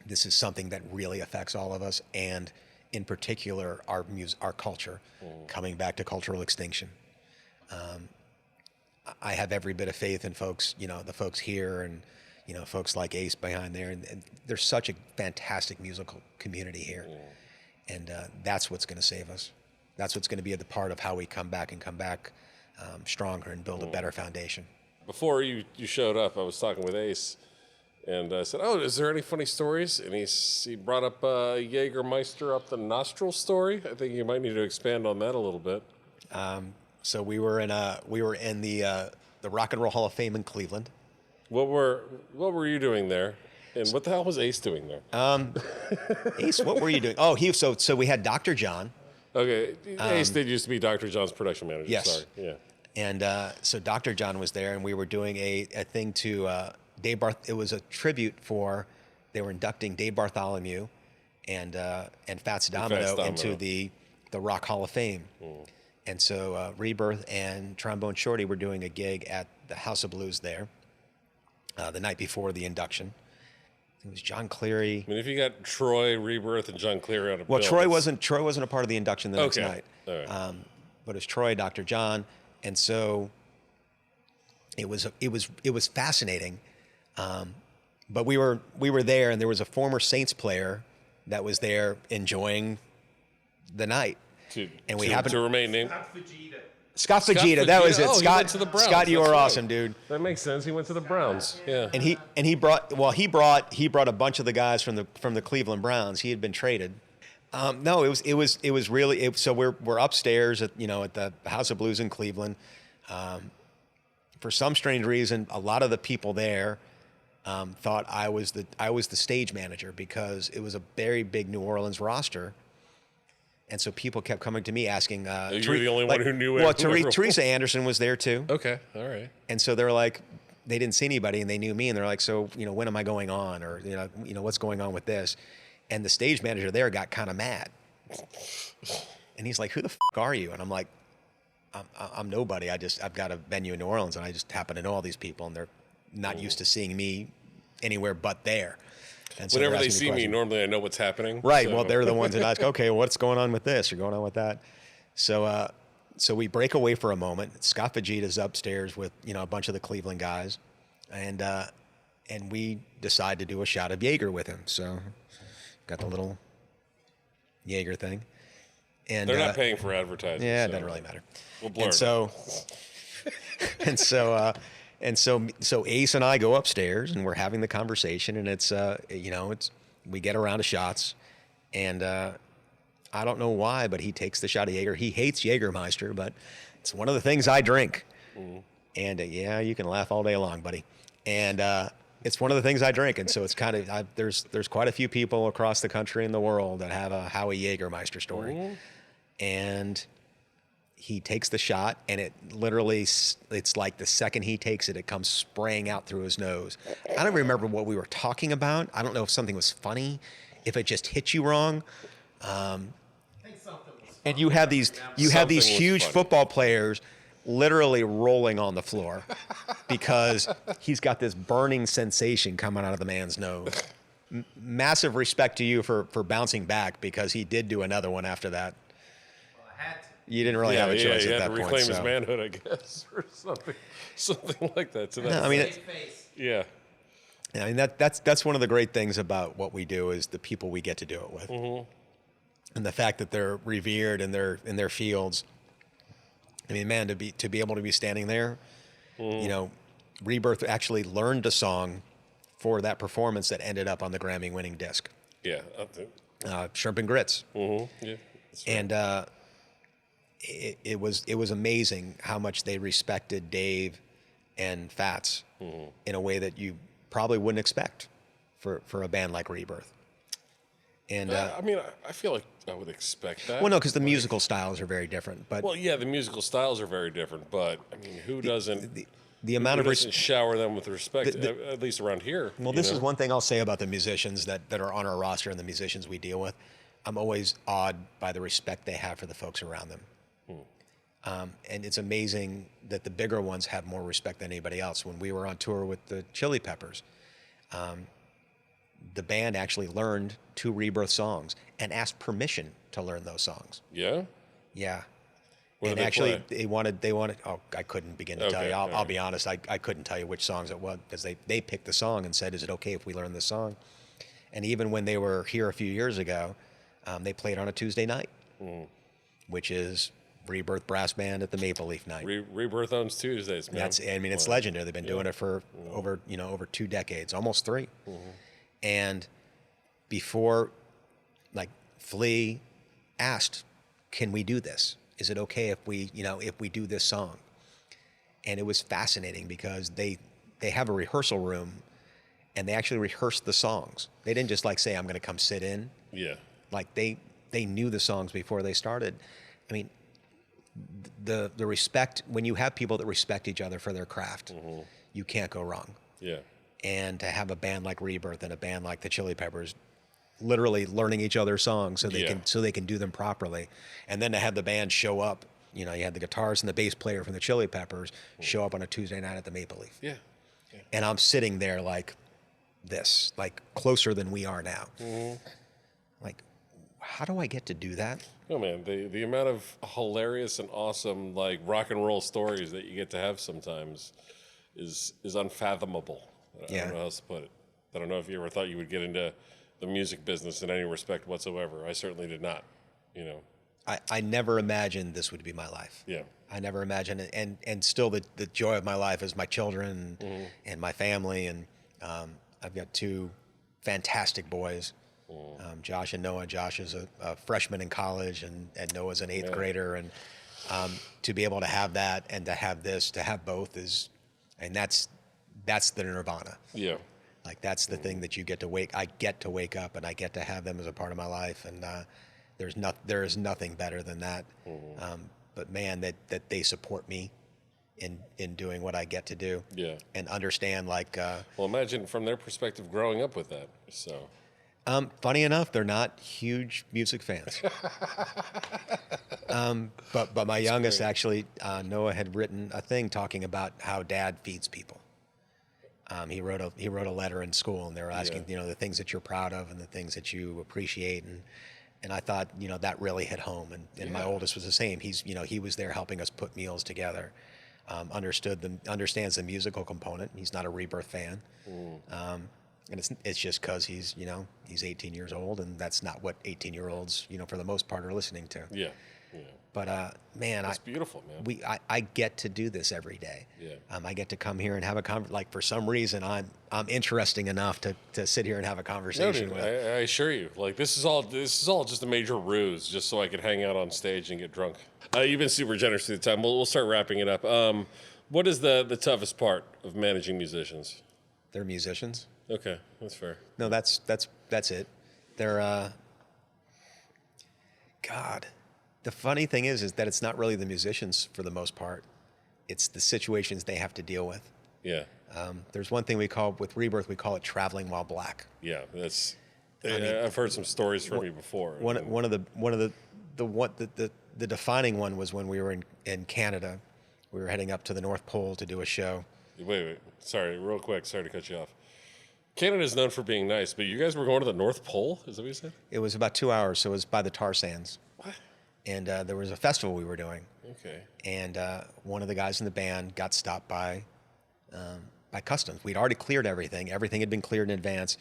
this is something that really affects all of us, and in particular our culture, coming back to cultural extinction. I have every bit of faith in folks, the folks here and folks like Ace behind there, and there's such a fantastic musical community here, and that's what's going to save us. That's what's going to be the part of how we come back stronger and build a better foundation. Before you showed up, I was talking with Ace, and I said, "Oh, is there any funny stories?" And he brought up Jägermeister up the nostril story. I think you might need to expand on that a little bit. So we were in the Rock and Roll Hall of Fame in Cleveland. What were you doing there? And what the hell was Ace doing there? Ace, what were you doing? Oh, so we had Dr. John. Okay, Ace did used to be Dr. John's production manager. Yes. Sorry. Yeah. And so Dr. John was there, and we were doing a thing to Dave Barth. It was a tribute they were inducting Dave Bartholomew and Fats Domino into the Rock Hall of Fame. And so Rebirth and Trombone Shorty were doing a gig at the House of Blues there the night before the induction. It was John Cleary. I mean, if you got Troy, Rebirth, and John Cleary on a bill, Troy wasn't a part of the induction the next night. All right. But it was Troy, Dr. John, and so it was fascinating. But we were there, and there was a former Saints player that was there enjoying the night. And we happened to remain named Scott Fujita. That was it. Oh, Scott, he went to the Browns. Scott, you That's are right. awesome, dude. That makes sense. He went to the Browns. Yeah. And he brought a bunch of the guys from the Cleveland Browns. He had been traded. No, it was really. So we're upstairs at the House of Blues in Cleveland. For some strange reason, a lot of the people there thought I was the stage manager, because it was a very big New Orleans roster. And so people kept coming to me asking. You're the only one who knew it. Well, Teresa Anderson was there too. Okay, all right. And so they were like, they didn't see anybody, and they knew me, and they're like, so when am I going on, or what's going on with this? And the stage manager there got kind of mad, and he's like, who the f*** are you? And I'm like, I'm nobody. I've got a venue in New Orleans, and I just happen to know all these people, and they're not used to seeing me anywhere but there. And so whenever they see me, normally I know what's happening. Right. So. Well, they're the ones that ask, okay, what's going on with this or going on with that? So we break away for a moment. Scott Fujita's upstairs with, a bunch of the Cleveland guys. And we decide to do a shot of Jaeger with him. So got the little Jaeger thing. And they're not paying for advertising. Yeah, it doesn't really matter. We'll blur And so Ace and I go upstairs, and we're having the conversation, and it's we get a round of shots, and I don't know why, but he takes the shot of Jaeger. He hates Jägermeister, but it's one of the things I drink. And yeah, you can laugh all day long, buddy. And it's one of the things I drink, and so it's kind of there's quite a few people across the country and the world that have a Howie Jägermeister story, and he takes the shot, and it literally, it's like the second he takes it, it comes spraying out through his nose. I don't remember what we were talking about. I don't know if something was funny, if it just hit you wrong. And you have these huge football players literally rolling on the floor because he's got this burning sensation coming out of the man's nose. Massive respect to you for bouncing back, because he did do another one after that. You didn't really have a choice at that point. He had to reclaim his manhood, I guess, or something like that. So no, I mean, yeah. I mean that's one of the great things about what we do, is the people we get to do it with, and the fact that they're revered in their fields. I mean, man, to be able to be standing there, Rebirth actually learned a song for that performance that ended up on the Grammy-winning disc. Yeah. Shrimp and Grits. Yeah. Right. it was amazing how much they respected Dave and Fats in a way that you probably wouldn't expect for a band like Rebirth. And I mean, I feel like I would expect that. well, no, because the musical styles are very different. But Well, yeah, the musical styles are very different, but I mean, who doesn't? the amount Who of doesn't shower them with respect? The- At least around here. well, this is one thing I'll say about the musicians that are on our roster and the musicians we deal with. I'm always awed by the respect they have for the folks around them. And it's amazing that the bigger ones have more respect than anybody else. When we were on tour with the Chili Peppers, the band actually learned 2 Rebirth songs and asked permission to learn those songs. Yeah. Yeah. What And did they actually, play? they wanted. Oh, I couldn't begin to tell you. all I'll right. be honest. I couldn't tell you which songs it was because they picked the song and said, "Is it okay if we learn this song?" And even when they were here a few years ago, they played on a Tuesday night, which is Rebirth Brass Band at the Maple Leaf night. Rebirth owns Tuesdays, man. It's legendary. They've been doing it for over 2 decades, almost 3. And before, like, Flea asked, "Can we do this? Is it okay if we do this song?" And it was fascinating because they have a rehearsal room and they actually rehearsed the songs. They didn't just like say, "I'm going to come sit in." Yeah. Like they knew the songs before they started. I mean, the respect, when you have people that respect each other for their craft, you can't go wrong. Yeah. And to have a band like Rebirth and a band like the Chili Peppers literally learning each other's songs so they can do them properly, and then to have the band show up, you had the guitarist and the bass player from the Chili Peppers show up on a Tuesday night at the Maple Leaf. Yeah. And I'm sitting there like this, like closer than we are now. Like, how do I get to do that? Oh man, the amount of hilarious and awesome like rock and roll stories that you get to have sometimes is unfathomable. I don't know how else to put it. I don't know if you ever thought you would get into the music business in any respect whatsoever. I certainly did not. I never imagined this would be my life. Yeah. I never imagined it. And still the joy of my life is my children and my family. And I've got 2 fantastic boys, Josh and Noah. Josh is a freshman in college and Noah's an 8th grader. And to be able to have that and to have this, to have both and that's the nirvana. Yeah. Like that's the thing that I get to wake up and I get to have them as a part of my life. And there is nothing better than that. But man, that they support me in doing what I get to do. Yeah. And understand Well, imagine from their perspective growing up with that. So. Funny enough, they're not huge music fans. But my youngest actually, Noah had written a thing talking about how Dad feeds people. He wrote a letter in school, and they were asking, the things that you're proud of and the things that you appreciate, and I thought, that really hit home. And my oldest was the same. He was there helping us put meals together. Understands the musical component. He's not a Rebirth fan. And it's just because he's 18 years old, and that's not what 18-year-olds, for the most part, are listening to. Yeah. But man, it's beautiful, man. I get to do this every day. Yeah. I get to come here and have a conversation. Like for some reason, I'm interesting enough to sit here and have a conversation No, dude, with. I assure you, like this is all just a major ruse, just so I could hang out on stage and get drunk. You've been super generous with the time. We'll start wrapping it up. What is the toughest part of managing musicians? They're musicians. Okay, that's fair. No, that's it. They're God. The funny thing is that it's not really the musicians for the most part. It's the situations they have to deal with. Yeah. There's one thing with Rebirth, we call it traveling while black. Yeah, that's. I've heard some stories from you before. One of the defining one was when we were in Canada. We were heading up to the North Pole to do a show. Wait. Sorry, real quick. Sorry to cut you off. Canada's known for being nice, but you guys were going to the North Pole? Is that what you said? It was about 2 hours, so it was by the tar sands. What? And there was a festival we were doing. Okay. And one of the guys in the band got stopped by customs. We'd already cleared everything. Everything had been cleared in advance,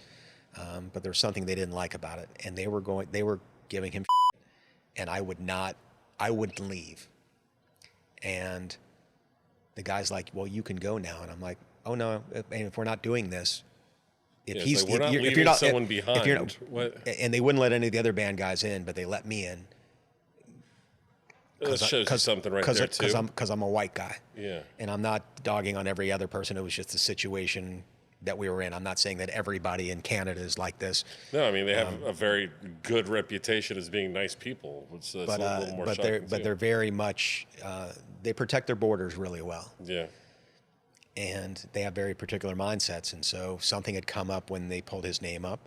but there was something they didn't like about it, and they were giving him shit, and I wouldn't leave. And the guy's like, "Well, you can go now," and I'm like, "Oh no! If we're not doing this." If we're not leaving someone behind. And they wouldn't let any of the other band guys in, but they let me in. That shows you something right there too. Because I'm a white guy. Yeah. And I'm not dogging on every other person. It was just the situation that we were in. I'm not saying that everybody in Canada is like this. No, I mean they have a very good reputation as being nice people. It's a little more shocking. But they're very much they protect their borders really well. Yeah. And they have very particular mindsets. And so something had come up when they pulled his name up,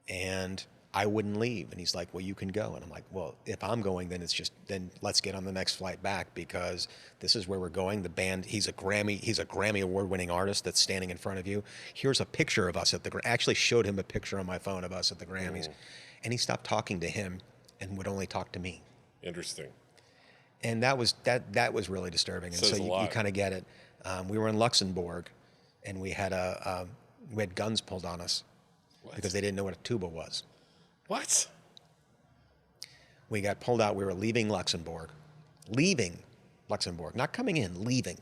and I wouldn't leave. And he's like, well, you can go. And I'm like, well, if I'm going, then let's get on the next flight back, because this is where we're going. The band, he's a Grammy award-winning artist that's standing in front of you. Here's a picture of us at I actually showed him a picture on my phone of us at the Grammys. And he stopped talking to him and would only talk to me. Interesting. And that was really disturbing. And so you kind of get it. We were in Luxembourg, and we had guns pulled on us. What? Because they didn't know what a tuba was. What? We got pulled out. We were leaving Luxembourg, not coming in, leaving.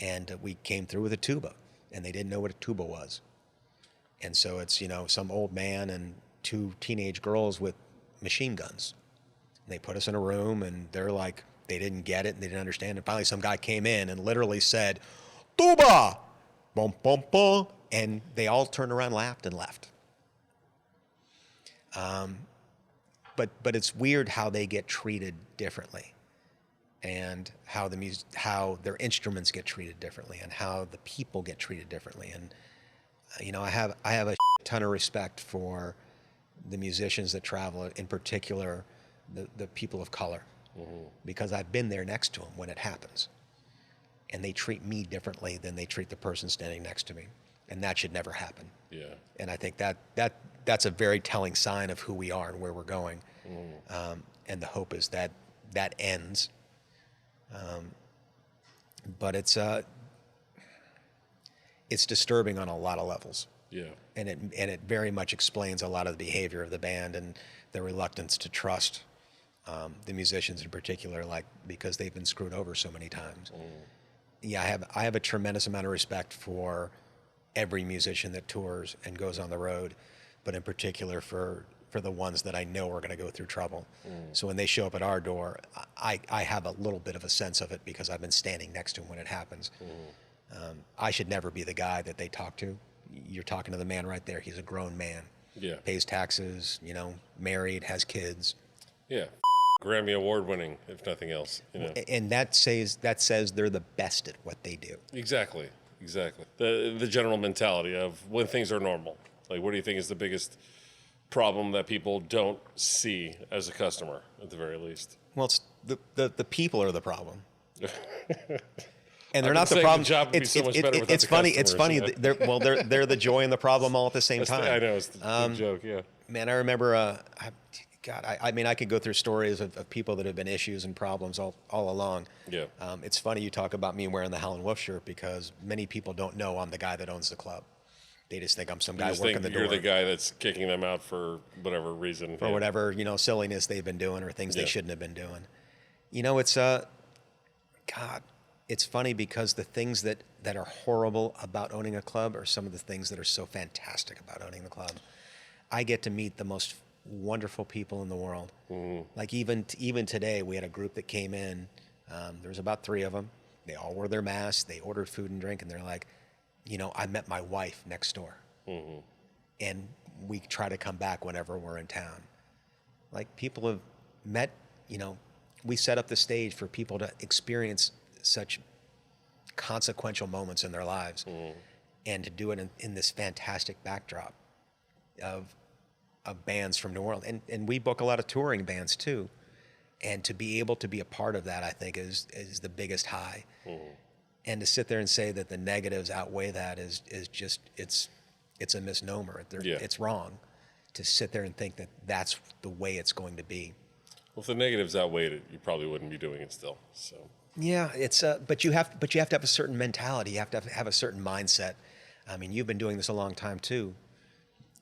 And we came through with a tuba, and they didn't know what a tuba was. And so it's, some old man and two teenage girls with machine guns. And they put us in a room, and they're like, they didn't get it and they didn't understand. And finally some guy came in and literally said, tuba, bum, bum, bum. And they all turned around, laughed, and left. But it's weird how they get treated differently, and how how their instruments get treated differently, and how the people get treated differently. And I have a ton of respect for the musicians that travel, in particular the people of color, because I've been there next to them when it happens, and they treat me differently than they treat the person standing next to me. And that should never happen. Yeah. And I think that's a very telling sign of who we are and where we're going. And the hope is that ends. But it's disturbing on a lot of levels. Yeah. And it very much explains a lot of the behavior of the band and the reluctance to trust the musicians in particular, because they've been screwed over so many times. Yeah, I have a tremendous amount of respect for every musician that tours and goes on the road, but in particular for the ones that I know are going to go through trouble. So when they show up at our door, I have a little bit of a sense of it because I've been standing next to them when it happens. I should never be the guy that they talk to. You're talking to the man right there. He's a grown man. Yeah. Pays taxes, married, has kids. Yeah. Grammy award winning, if nothing else. And that says they're the best at what they do. Exactly. The general mentality of when things are normal. What do you think is the biggest problem that people don't see as a customer, at the very least? Well, it's the people are the problem. And they're not the problem. The job would be so much better without the funny. customers, It's funny. They're the joy and the problem all at the same time. I know, it's the big joke. Yeah. Man, I remember. I could go through stories of people that have been issues and problems all along. Yeah. It's funny you talk about me wearing the Howlin' Wolf shirt, because many people don't know I'm the guy that owns the club. They just think I'm some guy working the door. You're the guy that's kicking them out for whatever reason. For whatever, silliness they've been doing or things they shouldn't have been doing. It's funny because the things that are horrible about owning a club are some of the things that are so fantastic about owning the club. I get to meet the most wonderful people in the world. Like even today, we had a group that came in. There was about 3 of them. They all wore their masks. They ordered food and drink, and they're like, I met my wife next door, and we try to come back whenever we're in town. Like, people have met. We set up the stage for people to experience such consequential moments in their lives, and to do it in this fantastic backdrop of bands from New Orleans. And we book a lot of touring bands too. And to be able to be a part of that, I think is the biggest high. And to sit there and say that the negatives outweigh that is just, it's a misnomer. It's wrong to sit there and think that that's the way it's going to be. Well, if the negatives outweighed it, you probably wouldn't be doing it still. So. Yeah, but you have to have a certain mentality. You have to have a certain mindset. I mean, you've been doing this a long time too.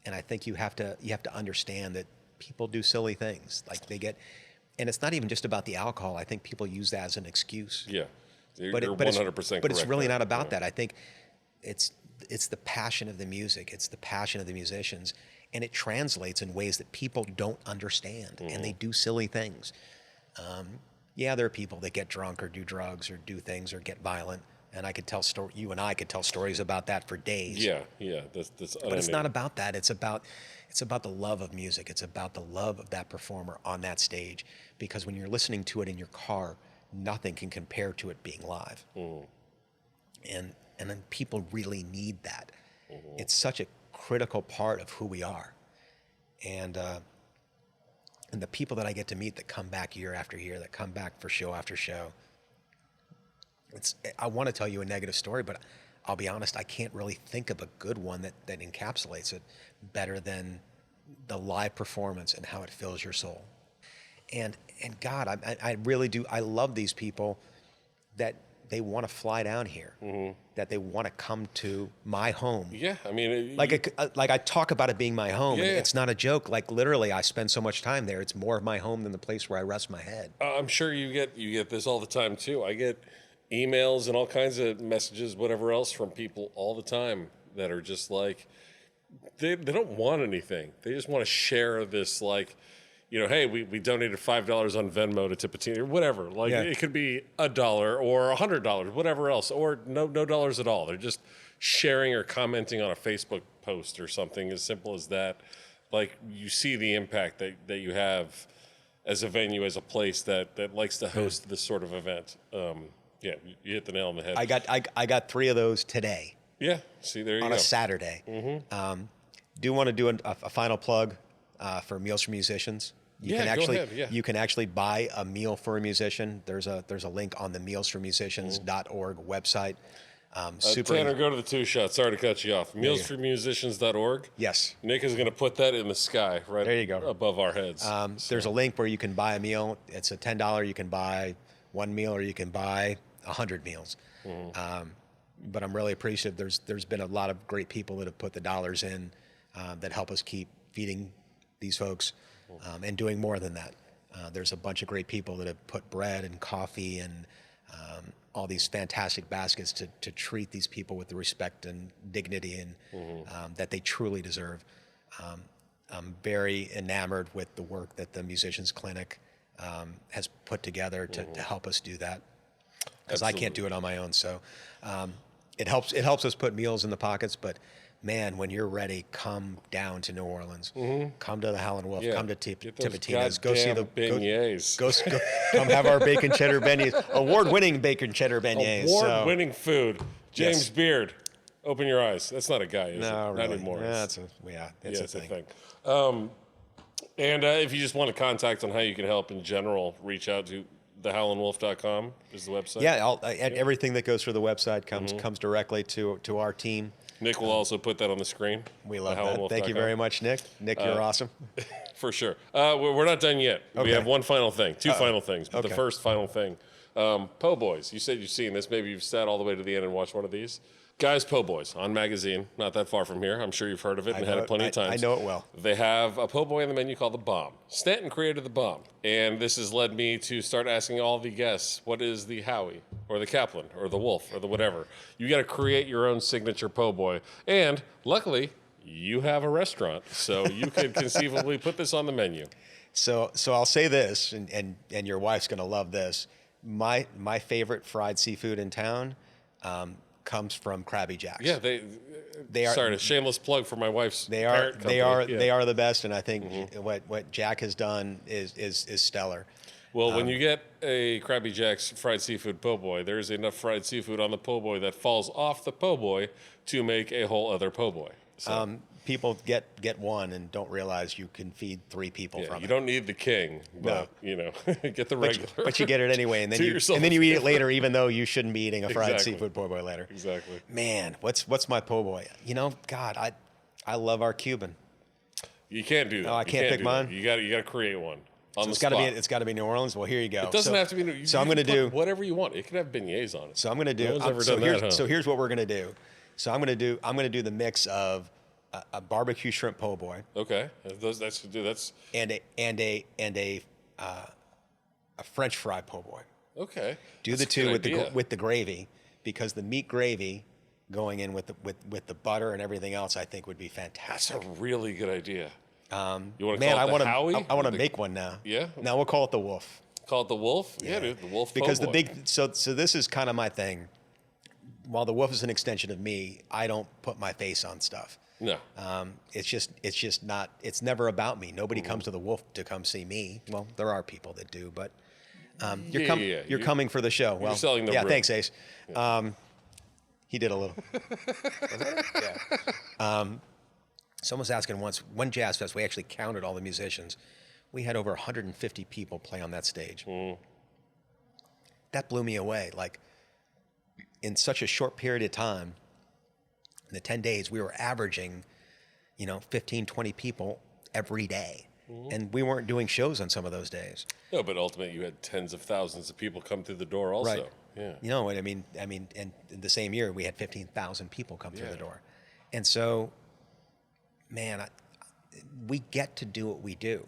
And I think you have to understand that people do silly things. And it's not even just about the alcohol. I think people use that as an excuse. Yeah, you're 100% correct. But it's really not about that. I think it's the passion of the music. It's the passion of the musicians, and it translates in ways that people don't understand, and they do silly things. Yeah, there are people that get drunk or do drugs or do things or get violent, and I could tell you and I could tell stories about that for days. Yeah, that's But it's not about that. It's about the love of music. It's about the love of that performer on that stage. Because when you're listening to it in your car, nothing can compare to it being live. And then people really need that. It's such a critical part of who we are. And the people that I get to meet that come back year after year, that come back for show after show. I want to tell you a negative story, but I'll be honest, I can't really think of a good one that encapsulates it better than the live performance and how it fills your soul. And God, I really do. I love these people that they want to fly down here, that they want to come to my home. Yeah, I mean, like I talk about it being my home. Yeah. And it's not a joke. Like literally, I spend so much time there. It's more of my home than the place where I rest my head. I'm sure you get this all the time too. I get emails and all kinds of messages, whatever else, from people all the time that are just like, they don't want anything. They just want to share this, like, hey, we donated $5 on Venmo to Tipatina or whatever. Like, It could be $1 or $100, whatever else, or no dollars at all. They're just sharing or commenting on a Facebook post or something as simple as that. Like, you see the impact that you have as a venue, as a place that likes to host this sort of event. Yeah, you hit the nail on the head. I got 3 of those today. Yeah, see, there you go. On a Saturday. Do want to do a final plug for Meals for Musicians. You can actually, go ahead. Yeah. You can actually buy a meal for a musician. There's a link on the mealsformusicians.org website. Tanner, go to the 2 shot. Sorry to cut you off. Mealsformusicians.org. Yes. Nick is going to put that in the sky right there you go. Above our heads. There's a link where you can buy a meal. It's a $10. You can buy 1 meal or you can buy 100 meals. But I'm really appreciative. There's been a lot of great people that have put the dollars in that help us keep feeding these folks and doing more than that. There's a bunch of great people that have put bread and coffee and all these fantastic baskets to treat these people with the respect and dignity and that they truly deserve. I'm very enamored with the work that the Musicians Clinic has put together to help us do that, because I can't do it on my own. So it helps us put meals in the pockets, but man, when you're ready, come down to New Orleans. Come to the Howlin' Wolf. Come to Tipitina's. Go see the beignets. Go, come have our bacon cheddar beignets. Award-winning bacon cheddar beignets. Award-winning food. James Beard. Open your eyes. That's not a guy, is it? No, not really. anymore. Yeah, it's a thing. And if you just want to contact on how you can help in general, reach out to thehowlinwolf.com is the website. Yeah, everything that goes through the website comes directly to our team. Nick will also put that on the screen. We love that. Thank you very much, Nick. Nick, you're awesome. For sure. We're not done yet. Okay. We have one final thing, two final things. But the first final thing, Po' Boys. You said you've seen this. Maybe you've sat all the way to the end and watched one of these. Guys, Po' Boys on Magazine, not that far from here. I'm sure you've heard of it and had it plenty of times. I know it well. They have a po' boy on the menu called the Bomb. Stanton created the Bomb, and this has led me to start asking all the guests, what is the Howie or the Kaplan or the Wolf or the whatever? You got to create your own signature po' boy, and luckily you have a restaurant, so you could conceivably put this on the menu. So I'll say this, and your wife's going to love this. My favorite fried seafood in town comes from Krabby Jack's. Yeah, they are. Sorry, a shameless plug for my wife's. They are the best, and I think what Jack has done is stellar. Well, when you get a Krabby Jack's fried seafood po' boy, there's enough fried seafood on the po' boy that falls off the po' boy to make a whole other po' boy. So. People get one and don't realize you can feed 3 people from it. You don't need the king, but get the regular. But you get it anyway, and then you eat it later, even though you shouldn't be eating a fried seafood po' boy later. Exactly. Man, what's my po' boy? God, I love our Cuban. You can't do that. Oh, I can't pick mine. You got to create one. It's got to be New Orleans. Well, here you go. It doesn't have to be. I'm going to do whatever you want. It can have beignets on it. So I'm going to do. So here's what we're going to do. So I'm going to do the mix of a barbecue shrimp po' boy. Okay, that's and a French fry po' boy. Okay, do the two with the gravy, because the meat gravy going in with the butter and everything else, I think would be fantastic. That's a really good idea. You want to man, call it the Howie? I want to make one now. Yeah. Now we'll call it the Wolf. Call it the Wolf? Yeah, dude, the Wolf. Because po' the boy. big, so this is kind of my thing. While the Wolf is an extension of me, I don't put my face on stuff. No. It's just not, it's never about me. Nobody comes to the Wolf to come see me. Well, there are people that do, but you're coming for the show. Well, selling the yeah, room. thanks, Ace. He did a little. Yeah. Someone was asking once, one Jazz Fest, we actually counted all the musicians. We had over 150 people play on that stage. That blew me away. Like, in such a short period of time, in the 10 days, we were averaging, 15, 20 people every day. And we weren't doing shows on some of those days. No, but ultimately you had tens of thousands of people come through the door also. Right. Yeah. You know what I mean? And in the same year, we had 15,000 people come through the door. And so, man, we get to do what we do.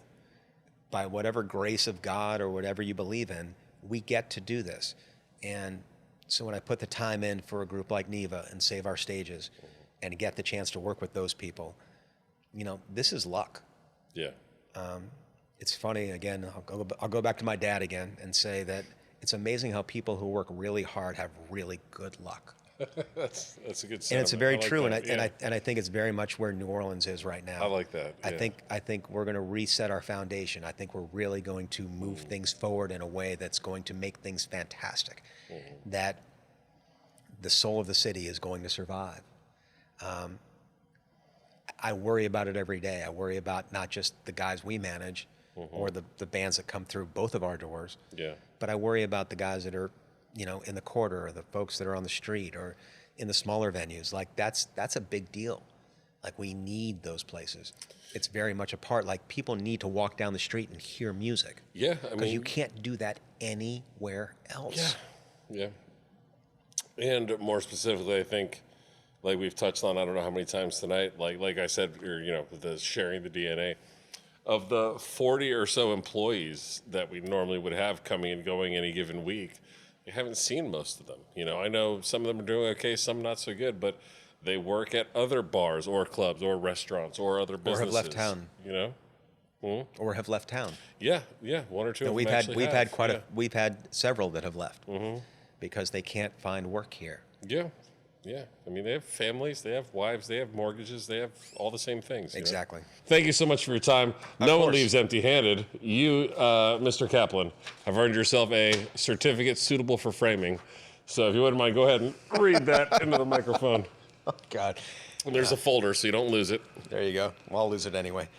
By whatever grace of God or whatever you believe in, we get to do this. And so when I put the time in for a group like Neva and Save Our Stages and get the chance to work with those people, this is luck. Yeah. It's funny, again, I'll go back to my dad again and say that it's amazing how people who work really hard have really good luck. That's a good sentiment. And it's very true, that. and I think it's very much where New Orleans is right now. I like that. Yeah. I think we're going to reset our foundation. I think we're really going to move things forward in a way that's going to make things fantastic. That the soul of the city is going to survive. I worry about it every day. I worry about not just the guys we manage or the bands that come through both of our doors. Yeah. But I worry about the guys that are, in the quarter, or the folks that are on the street or in the smaller venues. Like, that's a big deal. Like, we need those places. It's very much a part. Like, people need to walk down the street and hear music. Yeah, because you can't do that anywhere else. Yeah. And more specifically, I think, like we've touched on, I don't know how many times tonight, like I said, or, the sharing the DNA of the 40 or so employees that we normally would have coming and going any given week. You haven't seen most of them. I know some of them are doing okay, some not so good, but they work at other bars or clubs or restaurants or other businesses. Or have left town. Or have left town. Yeah, one or two. We've had several that have left because they can't find work here. Yeah. I mean, they have families, they have wives, they have mortgages, they have all the same things. Exactly. Thank you so much for your time. No one leaves empty-handed. You, Mr. Kaplan, have earned yourself a certificate suitable for framing. So if you wouldn't mind, go ahead and read that into the microphone. Oh, God. And there's a folder, so you don't lose it. There you go. Well, I'll lose it anyway.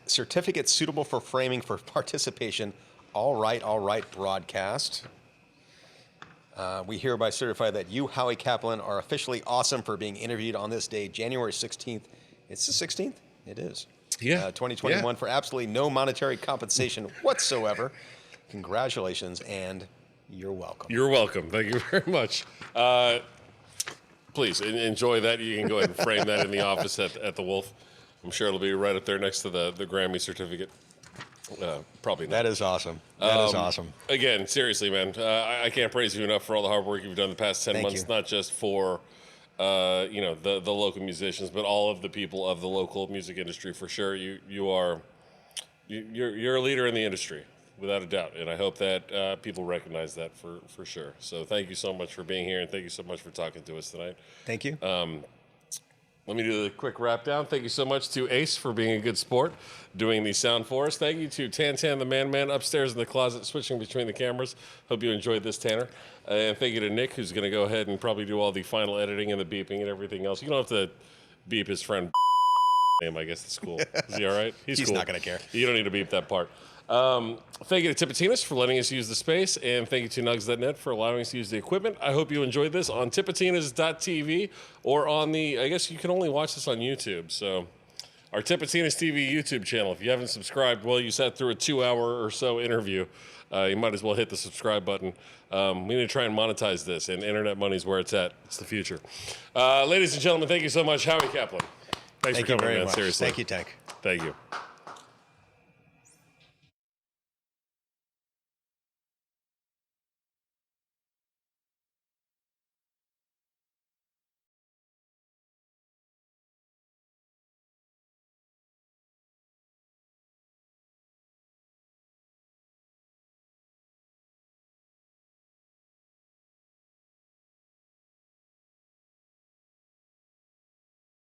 Certificate suitable for framing for participation. All right, broadcast. We hereby certify that you, Howie Kaplan, are officially awesome for being interviewed on this day, January 16th. It's the 16th? It is. Yeah. 2021 for absolutely no monetary compensation whatsoever. Congratulations, and you're welcome. You're welcome. Thank you very much. Please enjoy that. You can go ahead and frame that in the office at the Wolf. I'm sure it'll be right up there next to the Grammy certificate. Probably not. That is awesome. That is awesome. Again, seriously, man, I can't praise you enough for all the hard work you've done the past 10 months, not just for the local musicians, but all of the people of the local music industry. For sure, you're a leader in the industry, without a doubt, and I hope that people recognize that for sure. So thank you so much for being here, and thank you so much for talking to us tonight. Thank you. Let me do the quick wrap down. Thank you so much to Ace for being a good sport, doing the sound for us. Thank you to Tan the man upstairs in the closet, switching between the cameras. Hope you enjoyed this, Tanner. And thank you to Nick, who's going to go ahead and probably do all the final editing and the beeping and everything else. You don't have to beep his friend name. I guess it's cool. Is he all right? He's cool. Not going to care. You don't need to beep that part. Thank you to Tipitinas for letting us use the space, and thank you to Nugs.net for allowing us to use the equipment. I hope you enjoyed this on Tipitinas.tv or on I guess you can only watch this on YouTube. So our Tipitinas TV YouTube channel. If you haven't subscribed, well, you sat through a 2-hour or so interview. You might as well hit the subscribe button. We need to try and monetize this, and internet money's where it's at. It's the future. Ladies and gentlemen, thank you so much. Howie Kaplan. Thanks for coming, man. Seriously. Thank you, Tank. Thank you.